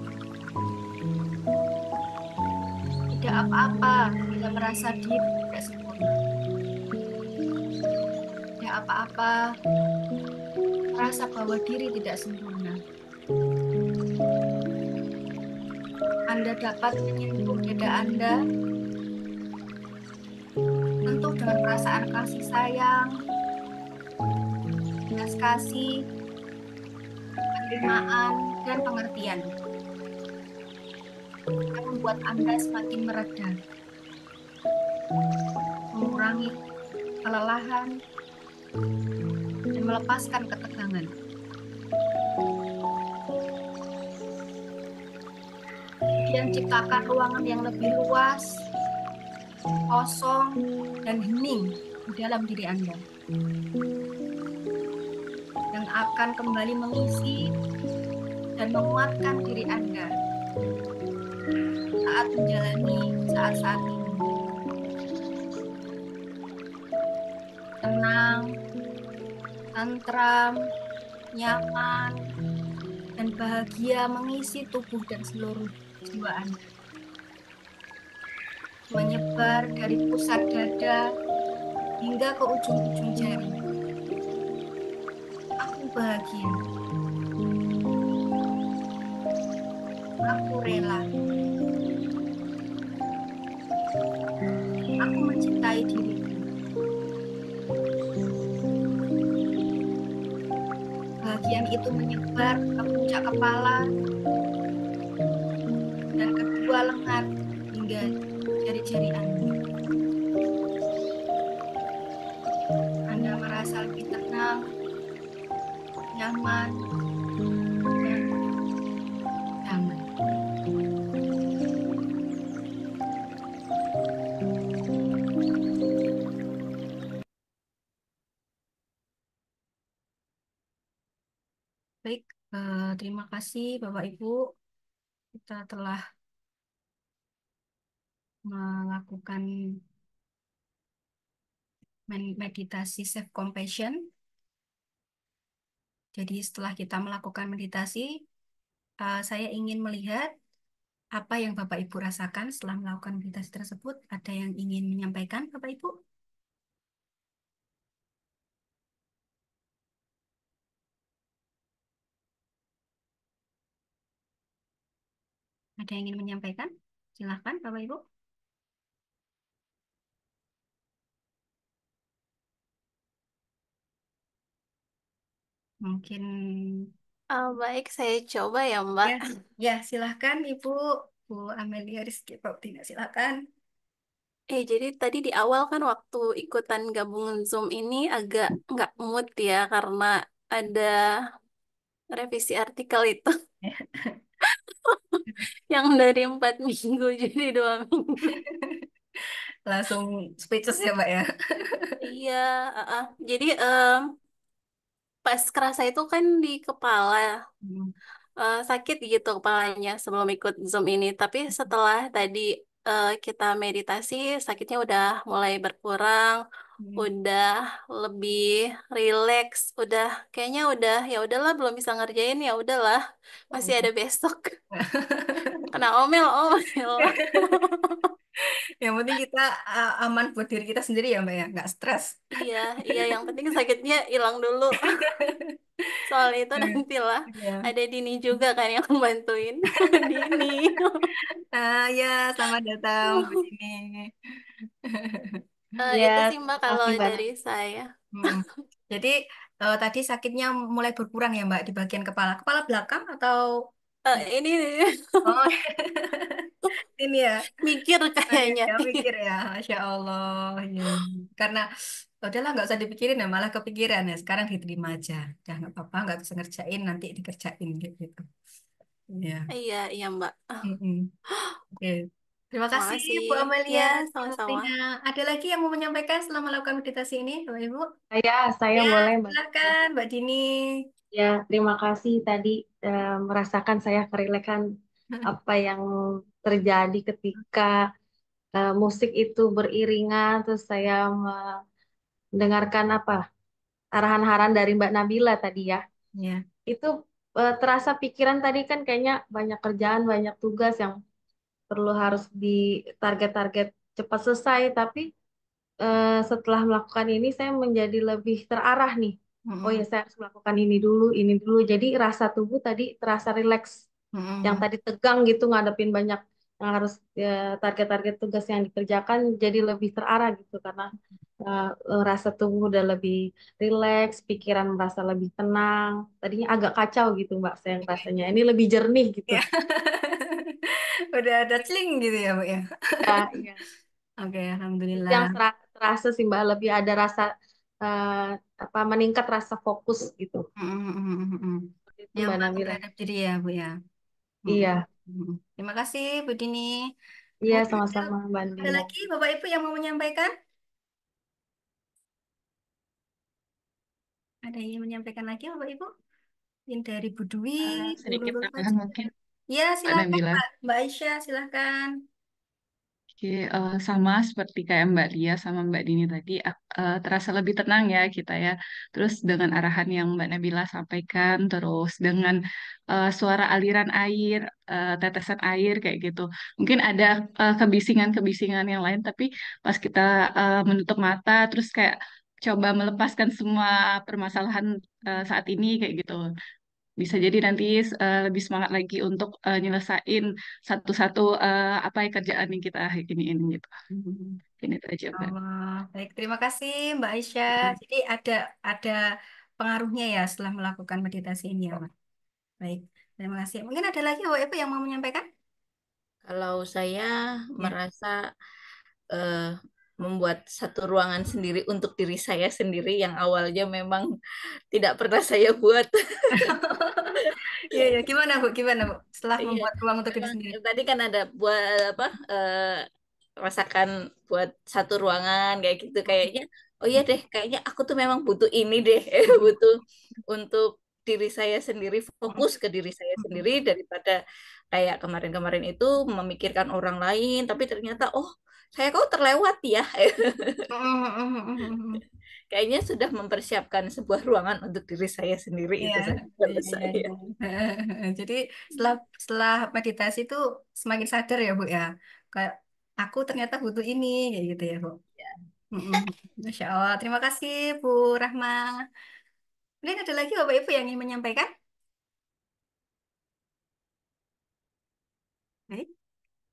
Tidak apa-apa bila merasa diri tidak sempurna. Tidak apa-apa merasa bahwa diri tidak sempurna. Anda dapat menyentuh dada Anda, tentu dengan perasaan kasih sayang, belas kasih, penerimaan, dan pengertian. Akan membuat Anda semakin mereda, mengurangi kelelahan, dan melepaskan ketegangan. Kemudian ciptakan ruangan yang lebih luas, kosong, dan hening di dalam diri Anda, yang akan kembali mengisi dan menguatkan diri Anda saat menjalani saat-saat ini. Tenang, tentram, nyaman, dan bahagia mengisi tubuh dan seluruh jiwa Anda. Menyebar dari pusat dada hingga ke ujung-ujung jari. Aku bahagia. Aku rela. Aku mencintai diriku. Kebahagiaan itu menyebar ke puncak kepala dan kedua lengan hingga jari-jari Anda. Anda merasa lebih tenang, nyaman, dan damai. Baik, terima kasih Bapak Ibu. Kita telah melakukan meditasi self compassion. Jadi setelah kita melakukan meditasi, saya ingin melihat apa yang Bapak Ibu rasakan setelah melakukan meditasi tersebut. Ada yang ingin menyampaikan, Bapak Ibu? Ada yang ingin menyampaikan? Silahkan, Bapak Ibu. Mungkin Baik, saya coba ya, Mbak. ya, ya silahkan Ibu, Bu Amelia Rizky Tina, silahkan. Jadi tadi di awal kan waktu ikutan gabung Zoom ini agak nggak mood ya karena ada revisi artikel itu yang dari 4 minggu jadi 2 minggu. Langsung speechless ya, Mbak ya. Iya, jadi pas kerasa itu kan di kepala Hmm. sakit gitu kepalanya sebelum ikut Zoom ini. Tapi setelah tadi kita meditasi, sakitnya udah mulai berkurang, Hmm. udah lebih rileks, udah kayaknya udah ya udahlah belum bisa ngerjain ya udahlah masih ada besok. Kena omel-omel. Yang penting kita aman buat diri kita sendiri ya, Mbak ya, nggak stres. Iya, iya yang penting sakitnya hilang dulu. Soal itu nantilah Ya. ada Dini juga kan yang bantuin. Dini. Ya, selamat datang Bu Dini. Ya, Itu sih Mbak terima kalau kasih Mbak. dari saya. Hmm. Jadi tadi sakitnya mulai berkurang ya Mbak di bagian kepala. Kepala belakang atau Ini oh ini ya. mikir Ya, kayaknya. ya mikir ya, Masya Allah. Ya. Karena udahlah nggak usah dipikirin ya, malah kepikiran ya. Sekarang diterima aja. Ya nggak apa-apa, nggak bisa ngerjain nanti dikerjain gitu. Ya. Iya, iya Mbak. Mm-mm. Oke. Terima kasih Makasih. Bu Amalia Ya, atas sama-sama. waktunya. Ada lagi yang mau menyampaikan selama melakukan meditasi ini, Bapak Ibu? Saya Ya, boleh Mbak. silakan Mbak Dini. Ya, terima kasih tadi merasakan saya kerilekan apa yang terjadi ketika musik itu beriringan, terus saya mendengarkan apa arahan-arahan dari Mbak Nabila tadi ya. Ya. Itu terasa pikiran tadi kan kayaknya banyak kerjaan, banyak tugas yang perlu harus di target-target cepat selesai, tapi setelah melakukan ini saya menjadi lebih terarah nih. Oh ya, Mm-mm. saya harus melakukan ini dulu, ini dulu. Jadi rasa tubuh tadi terasa rileks. Yang Mm-mm. tadi tegang gitu ngadepin banyak yang harus target-target tugas yang dikerjakan jadi lebih terarah gitu karena rasa tubuh udah lebih rileks, pikiran merasa lebih tenang. Tadinya agak kacau gitu Mbak saya rasanya. Ini lebih jernih gitu. Ya. Udah ada celing gitu ya, Bu ya. Ya, iya. Oke, Itu alhamdulillah. yang terasa sih Mbak lebih ada rasa eh, apa meningkat rasa fokus gitu. Mm-mm. Itu Mbak Nyaman Nabila. terhadap diri ya, Bu ya. Mm-mm. Iya, Mm-mm. Terima kasih, Bu Dini. iya Mungkin sama-sama Mbak ada Andina. lagi Bapak Ibu yang mau menyampaikan? Ada yang ingin menyampaikan lagi, Bapak Ibu? Yang dari Bu Dwi, Bu Sedikit Nurul tambahan Fajri. mungkin Ya, Mbak silakan, Nabila. Mbak. Mbak Aisyah, silakan. Oke, sama seperti kayak Mbak Lia sama Mbak Dini tadi, terasa lebih tenang ya kita ya. Terus dengan arahan yang Mbak Nabila sampaikan, terus dengan suara aliran air, tetesan air kayak gitu. Mungkin ada kebisingan-kebisingan yang lain, tapi pas kita menutup mata, terus kayak coba melepaskan semua permasalahan saat ini kayak gitu. Bisa jadi nanti lebih semangat lagi untuk nyelesain satu-satu apa ya kerjaan yang kita ini gitu. Ini itu aja, Mbak. Allah. Baik, terima kasih Mbak Aisyah. Jadi ada pengaruhnya ya setelah melakukan meditasi ini ya, Mbak. Baik, terima kasih. Mungkin ada lagi Bapak Ibu yang mau menyampaikan? Kalau saya Ya. merasa eh, membuat satu ruangan sendiri untuk diri saya sendiri yang awalnya memang tidak pernah saya buat. Iya, ya. Gimana Bu? Gimana Bu? Setelah Iya, membuat ruang untuk diri memang sendiri. tadi kan ada buat apa rasakan buat satu ruangan kayak gitu kayaknya. Oh iya deh, kayaknya aku tuh memang butuh ini deh, butuh untuk diri saya sendiri, fokus ke diri saya sendiri daripada kayak kemarin-kemarin itu memikirkan orang lain, tapi ternyata oh saya kok terlewat ya. Kayaknya sudah mempersiapkan sebuah ruangan untuk diri saya sendiri Iya, itu saja kalau iya, iya, saya. iya. Jadi setelah meditasi itu semakin sadar ya Bu ya. Kayak aku ternyata butuh ini kayak gitu ya Bu. Mm-mm. Masya Allah. Terima kasih Bu Rahma. Mungkin ada lagi Bapak Ibu yang ingin menyampaikan? Baik.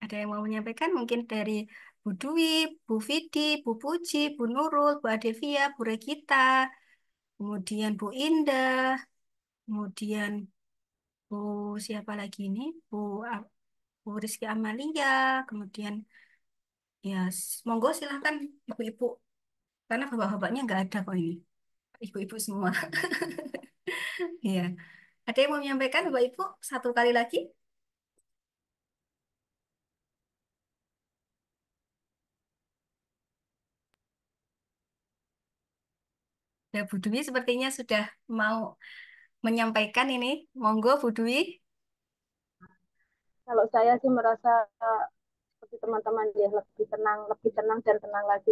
Ada yang mau menyampaikan mungkin dari Bu Dwi, Bu Vidi, Bu Puji, Bu Nurul, Bu Adevia, Bu Regita, kemudian Bu Indah, kemudian Bu siapa lagi ini? Bu Rizky Amalia, kemudian ya monggo silahkan ibu-ibu karena bapak-bapaknya nggak ada kok ini, ibu-ibu semua. Iya. Ada yang mau menyampaikan Bapak Ibu satu kali lagi? Ya Bu Dwi sepertinya sudah mau menyampaikan ini. Monggo Bu Dwi. Kalau saya sih merasa seperti teman-teman ya lebih tenang dan tenang lagi.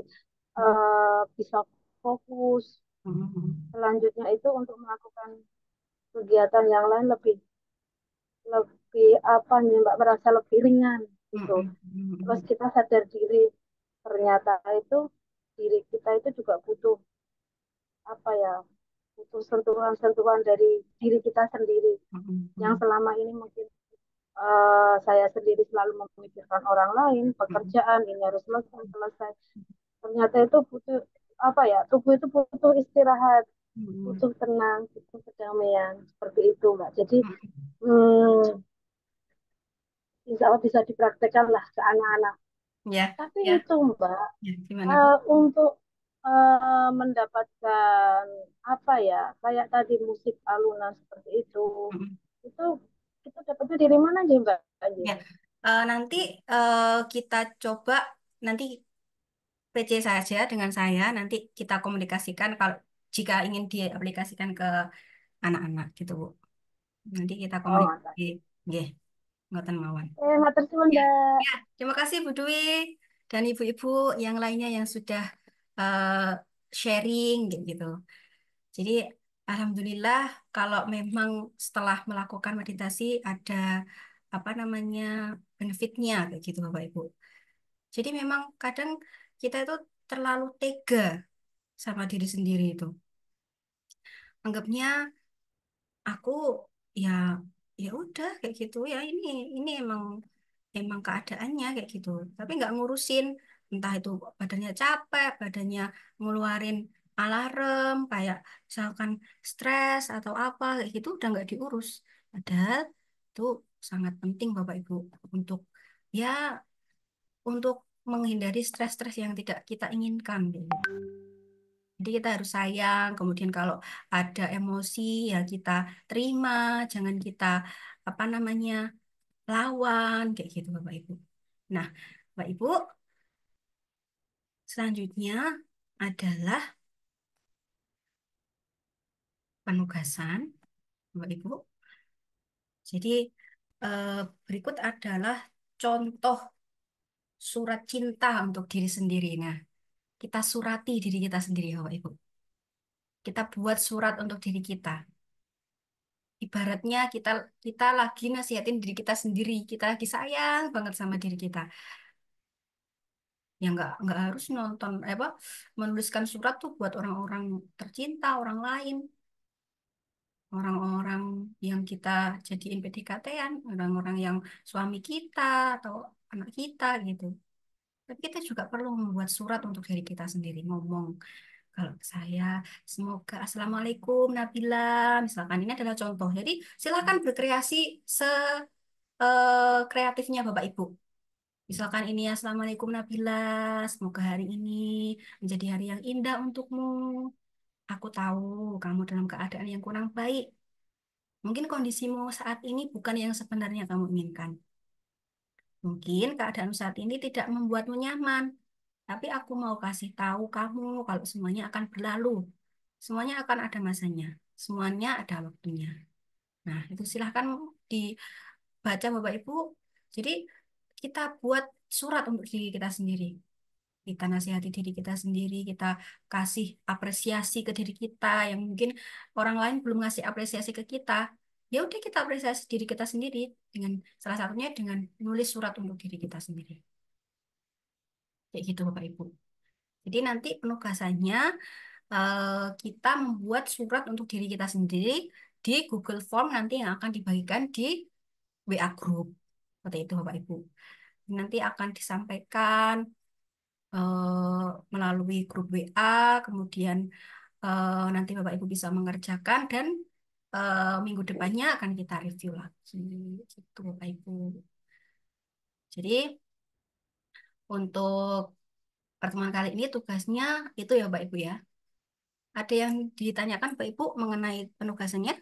Bisa fokus. Selanjutnya itu untuk melakukan kegiatan yang lain lebih lebih apa nih Mbak merasa lebih ringan gitu. Terus kita sadar diri ternyata itu diri kita itu juga butuh apa ya butuh sentuhan-sentuhan dari diri kita sendiri yang selama ini mungkin saya sendiri selalu memikirkan orang lain, pekerjaan ini harus selesai, selesai. Ternyata itu butuh apa ya, tubuh itu butuh istirahat, butuh tenang, butuh kedamaian, seperti itu, Mbak. Jadi hmm, insya Allah bisa dipraktekkan lah ke anak-anak. Ya, Tapi ya, itu, Mbak, ya. Gimana Bu? untuk mendapatkan apa ya, kayak tadi musik alunan seperti itu kita dapatnya dari mana aja, Mbak? Ya, nanti kita coba nanti PC saja dengan saya. Nanti kita komunikasikan kalau jika ingin diaplikasikan ke anak-anak gitu Bu. Nanti kita Oh, mantap. komunikasi. Nggih, ngoten mawon. Matur suwun, Ya, Mbak. ya. Terima kasih Bu Dwi dan ibu-ibu yang lainnya yang sudah eh, sharing kayak gitu. Jadi alhamdulillah kalau memang setelah melakukan meditasi ada apa namanya benefitnya kayak gitu Bapak Ibu. Jadi memang kadang kita itu terlalu tega sama diri sendiri itu. Anggapnya aku ya ya udah kayak gitu ya ini emang emang keadaannya kayak gitu tapi nggak ngurusin entah itu badannya capek badannya ngeluarin alarm kayak misalkan stres atau apa kayak gitu udah nggak diurus padahal itu sangat penting Bapak Ibu untuk ya untuk menghindari stres-stres yang tidak kita inginkan gitu. Jadi kita harus sayang, kemudian kalau ada emosi ya kita terima, jangan kita apa namanya lawan kayak gitu Bapak Ibu. Nah, Bapak Ibu, selanjutnya adalah penugasan Bapak Ibu. Jadi berikut adalah contoh surat cinta untuk diri sendiri. Nah, kita surati diri kita sendiri, Bapak Ibu. Kita buat surat untuk diri kita. Ibaratnya kita kita lagi nasihatin diri kita sendiri. Kita lagi sayang banget sama diri kita. Ya nggak harus nonton apa menuliskan surat tuh buat orang-orang tercinta, orang lain, orang-orang yang kita jadiin PDKT-an, orang-orang yang suami kita atau anak kita gitu. Tapi kita juga perlu membuat surat untuk diri kita sendiri, ngomong kalau saya semoga Assalamualaikum Nabila, misalkan ini adalah contoh. Jadi silakan berkreasi se kreatifnya Bapak Ibu. Misalkan ini Assalamualaikum Nabila, semoga hari ini menjadi hari yang indah untukmu. Aku tahu kamu dalam keadaan yang kurang baik. Mungkin kondisimu saat ini bukan yang sebenarnya kamu inginkan. Mungkin keadaan saat ini tidak membuatmu nyaman. Tapi aku mau kasih tahu kamu kalau semuanya akan berlalu. Semuanya akan ada masanya. Semuanya ada waktunya. Nah, itu silahkan dibaca Bapak Ibu. Jadi kita buat surat untuk diri kita sendiri. Kita nasihati diri kita sendiri, kita kasih apresiasi ke diri kita yang mungkin orang lain belum ngasih apresiasi ke kita. Ya udah kita apresiasi diri kita sendiri dengan salah satunya dengan nulis surat untuk diri kita sendiri. Kayak gitu Bapak Ibu. Jadi nanti penugasannya kita membuat surat untuk diri kita sendiri di Google Form nanti yang akan dibagikan di WA Group. Seperti itu Bapak Ibu. Nanti akan disampaikan melalui grup WA, kemudian nanti Bapak Ibu bisa mengerjakan dan minggu depannya akan kita review lagi. Gitu Bapak Ibu. Jadi untuk pertemuan kali ini tugasnya itu ya Bapak Ibu ya. Ada yang ditanyakan Bapak Ibu mengenai penugasannya?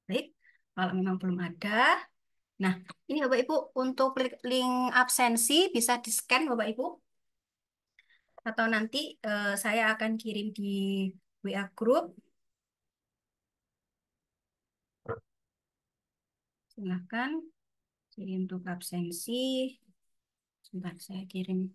Baik, kalau memang belum ada. Nah, ini Bapak Ibu untuk link absensi bisa di-scan Bapak Ibu. Atau nanti saya akan kirim di WA Group. Silahkan kirim untuk absensi. Sebentar, saya kirim.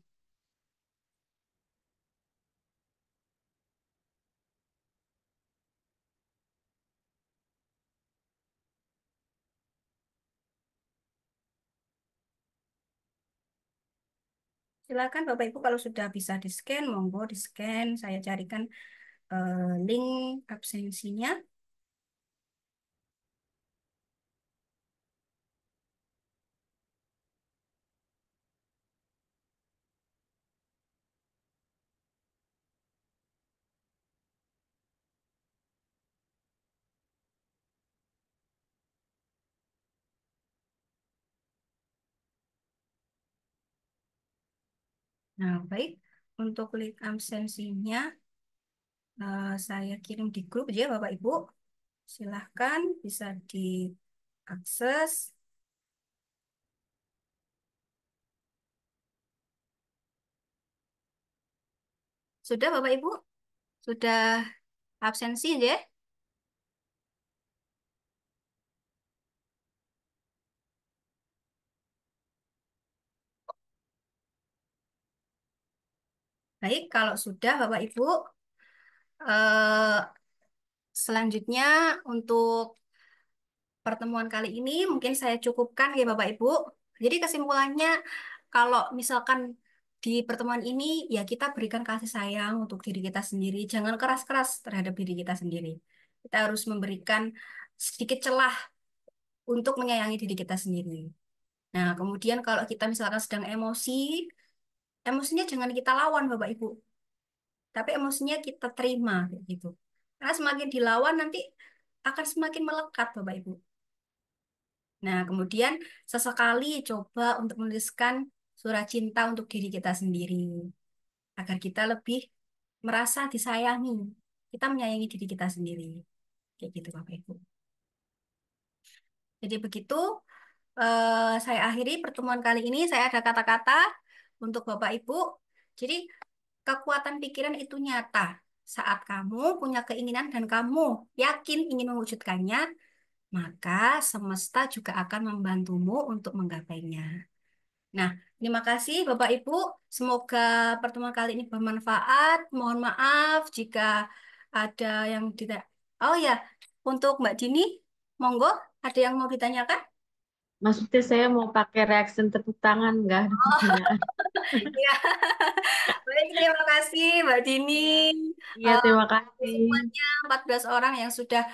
Silakan Bapak Ibu kalau sudah bisa di-scan, monggo di-scan. Saya carikan link absensinya. Nah, baik. Untuk link absensinya saya kirim di grup aja Bapak Ibu. Silahkan bisa diakses. Sudah Bapak Ibu? Sudah absensi ya? Baik, kalau sudah Bapak Ibu, eh, selanjutnya untuk pertemuan kali ini mungkin saya cukupkan ya Bapak Ibu. Jadi kesimpulannya kalau misalkan di pertemuan ini ya kita berikan kasih sayang untuk diri kita sendiri. Jangan keras-keras terhadap diri kita sendiri. Kita harus memberikan sedikit celah untuk menyayangi diri kita sendiri. Nah, kemudian kalau kita misalkan sedang emosi, emosinya jangan kita lawan Bapak Ibu. Tapi emosinya kita terima kayak gitu. Karena semakin dilawan nanti akan semakin melekat Bapak Ibu. Nah, kemudian sesekali coba untuk menuliskan surat cinta untuk diri kita sendiri agar kita lebih merasa disayangi. Kita menyayangi diri kita sendiri. Kayak gitu Bapak Ibu. Jadi begitu saya akhiri pertemuan kali ini. Saya ada kata-kata untuk Bapak Ibu. Jadi kekuatan pikiran itu nyata. saat kamu punya keinginan dan kamu yakin ingin mewujudkannya, maka semesta juga akan membantumu untuk menggapainya. Nah, terima kasih Bapak Ibu. Semoga pertemuan kali ini bermanfaat. Mohon maaf jika ada yang tidak. Oh ya, untuk Mbak Dini, monggo, ada yang mau ditanyakan? Maksudnya saya mau pakai reaction tepuk tangan, nggak ada pertanyaan. Ya, baik, terima kasih Mbak Dini. Iya, iya Eh, terima kasih. Semuanya 14 orang yang sudah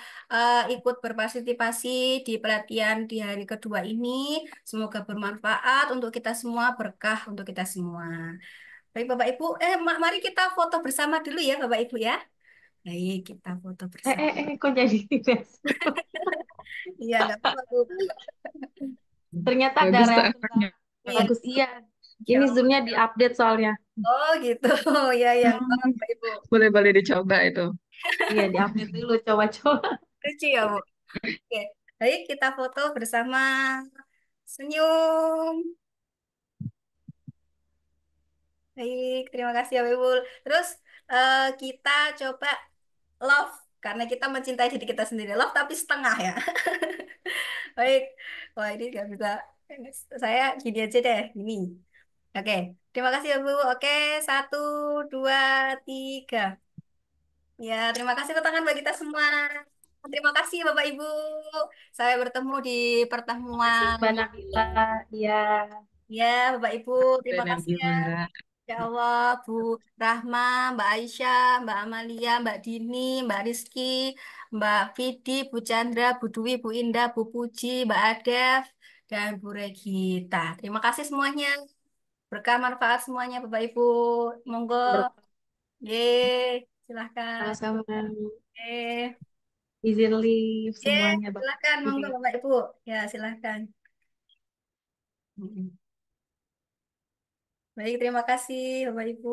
ikut berpartisipasi di pelatihan di hari kedua ini. Semoga bermanfaat untuk kita semua, berkah untuk kita semua. Baik Bapak Ibu, mari kita foto bersama dulu ya Bapak Ibu ya. Baik, kita foto bersama. Kok jadi Facebook? Iya, nggak apa-apa Bu. Ternyata ada Bagus tuh reaction effortnya. Iya, bagus. Iya, Insya ini Allah. zoomnya diupdate soalnya. Oh gitu, ya ya, nggak apa-apa, Hmm, Bapak Ibu. boleh-boleh dicoba itu. Iya, diupdate dulu, coba-coba. Lucu ya Bu. Oke, baik kita foto bersama. Senyum. Baik, terima kasih ya Ibu. Terus kita coba love karena kita mencintai diri kita sendiri. Love tapi setengah ya. Baik. Wah, ini nggak bisa. Saya gini aja deh, gini. Oke, terima kasih ya Bu. Oke, satu, dua, tiga. Ya, terima kasih tepuk tangan bagi kita semua. Terima kasih Bapak Ibu. Saya bertemu di Terima kasih pertemuan. Mbak Nabila. Iya, Ya, Bapak Ibu, Dan terima kasih ya. Nabila. Ya Allah, Bu Rahma, Mbak Aisyah, Mbak Amalia, Mbak Dini, Mbak Rizky, Mbak Vidi, Bu Chandra, Bu Dwi, Bu Indah, Bu Puji, Mbak Adef, dan Bu Regita. Terima kasih semuanya. Berkah manfaat semuanya, Bapak Ibu. Monggo. berkah Ye, silahkan. sama-sama. Ye, Izin live ye, semuanya, Bapak. silahkan. Monggo, Ibu. Bapak Ibu. Ya, silahkan. Mm-mm. Baik, terima kasih, Bapak Ibu.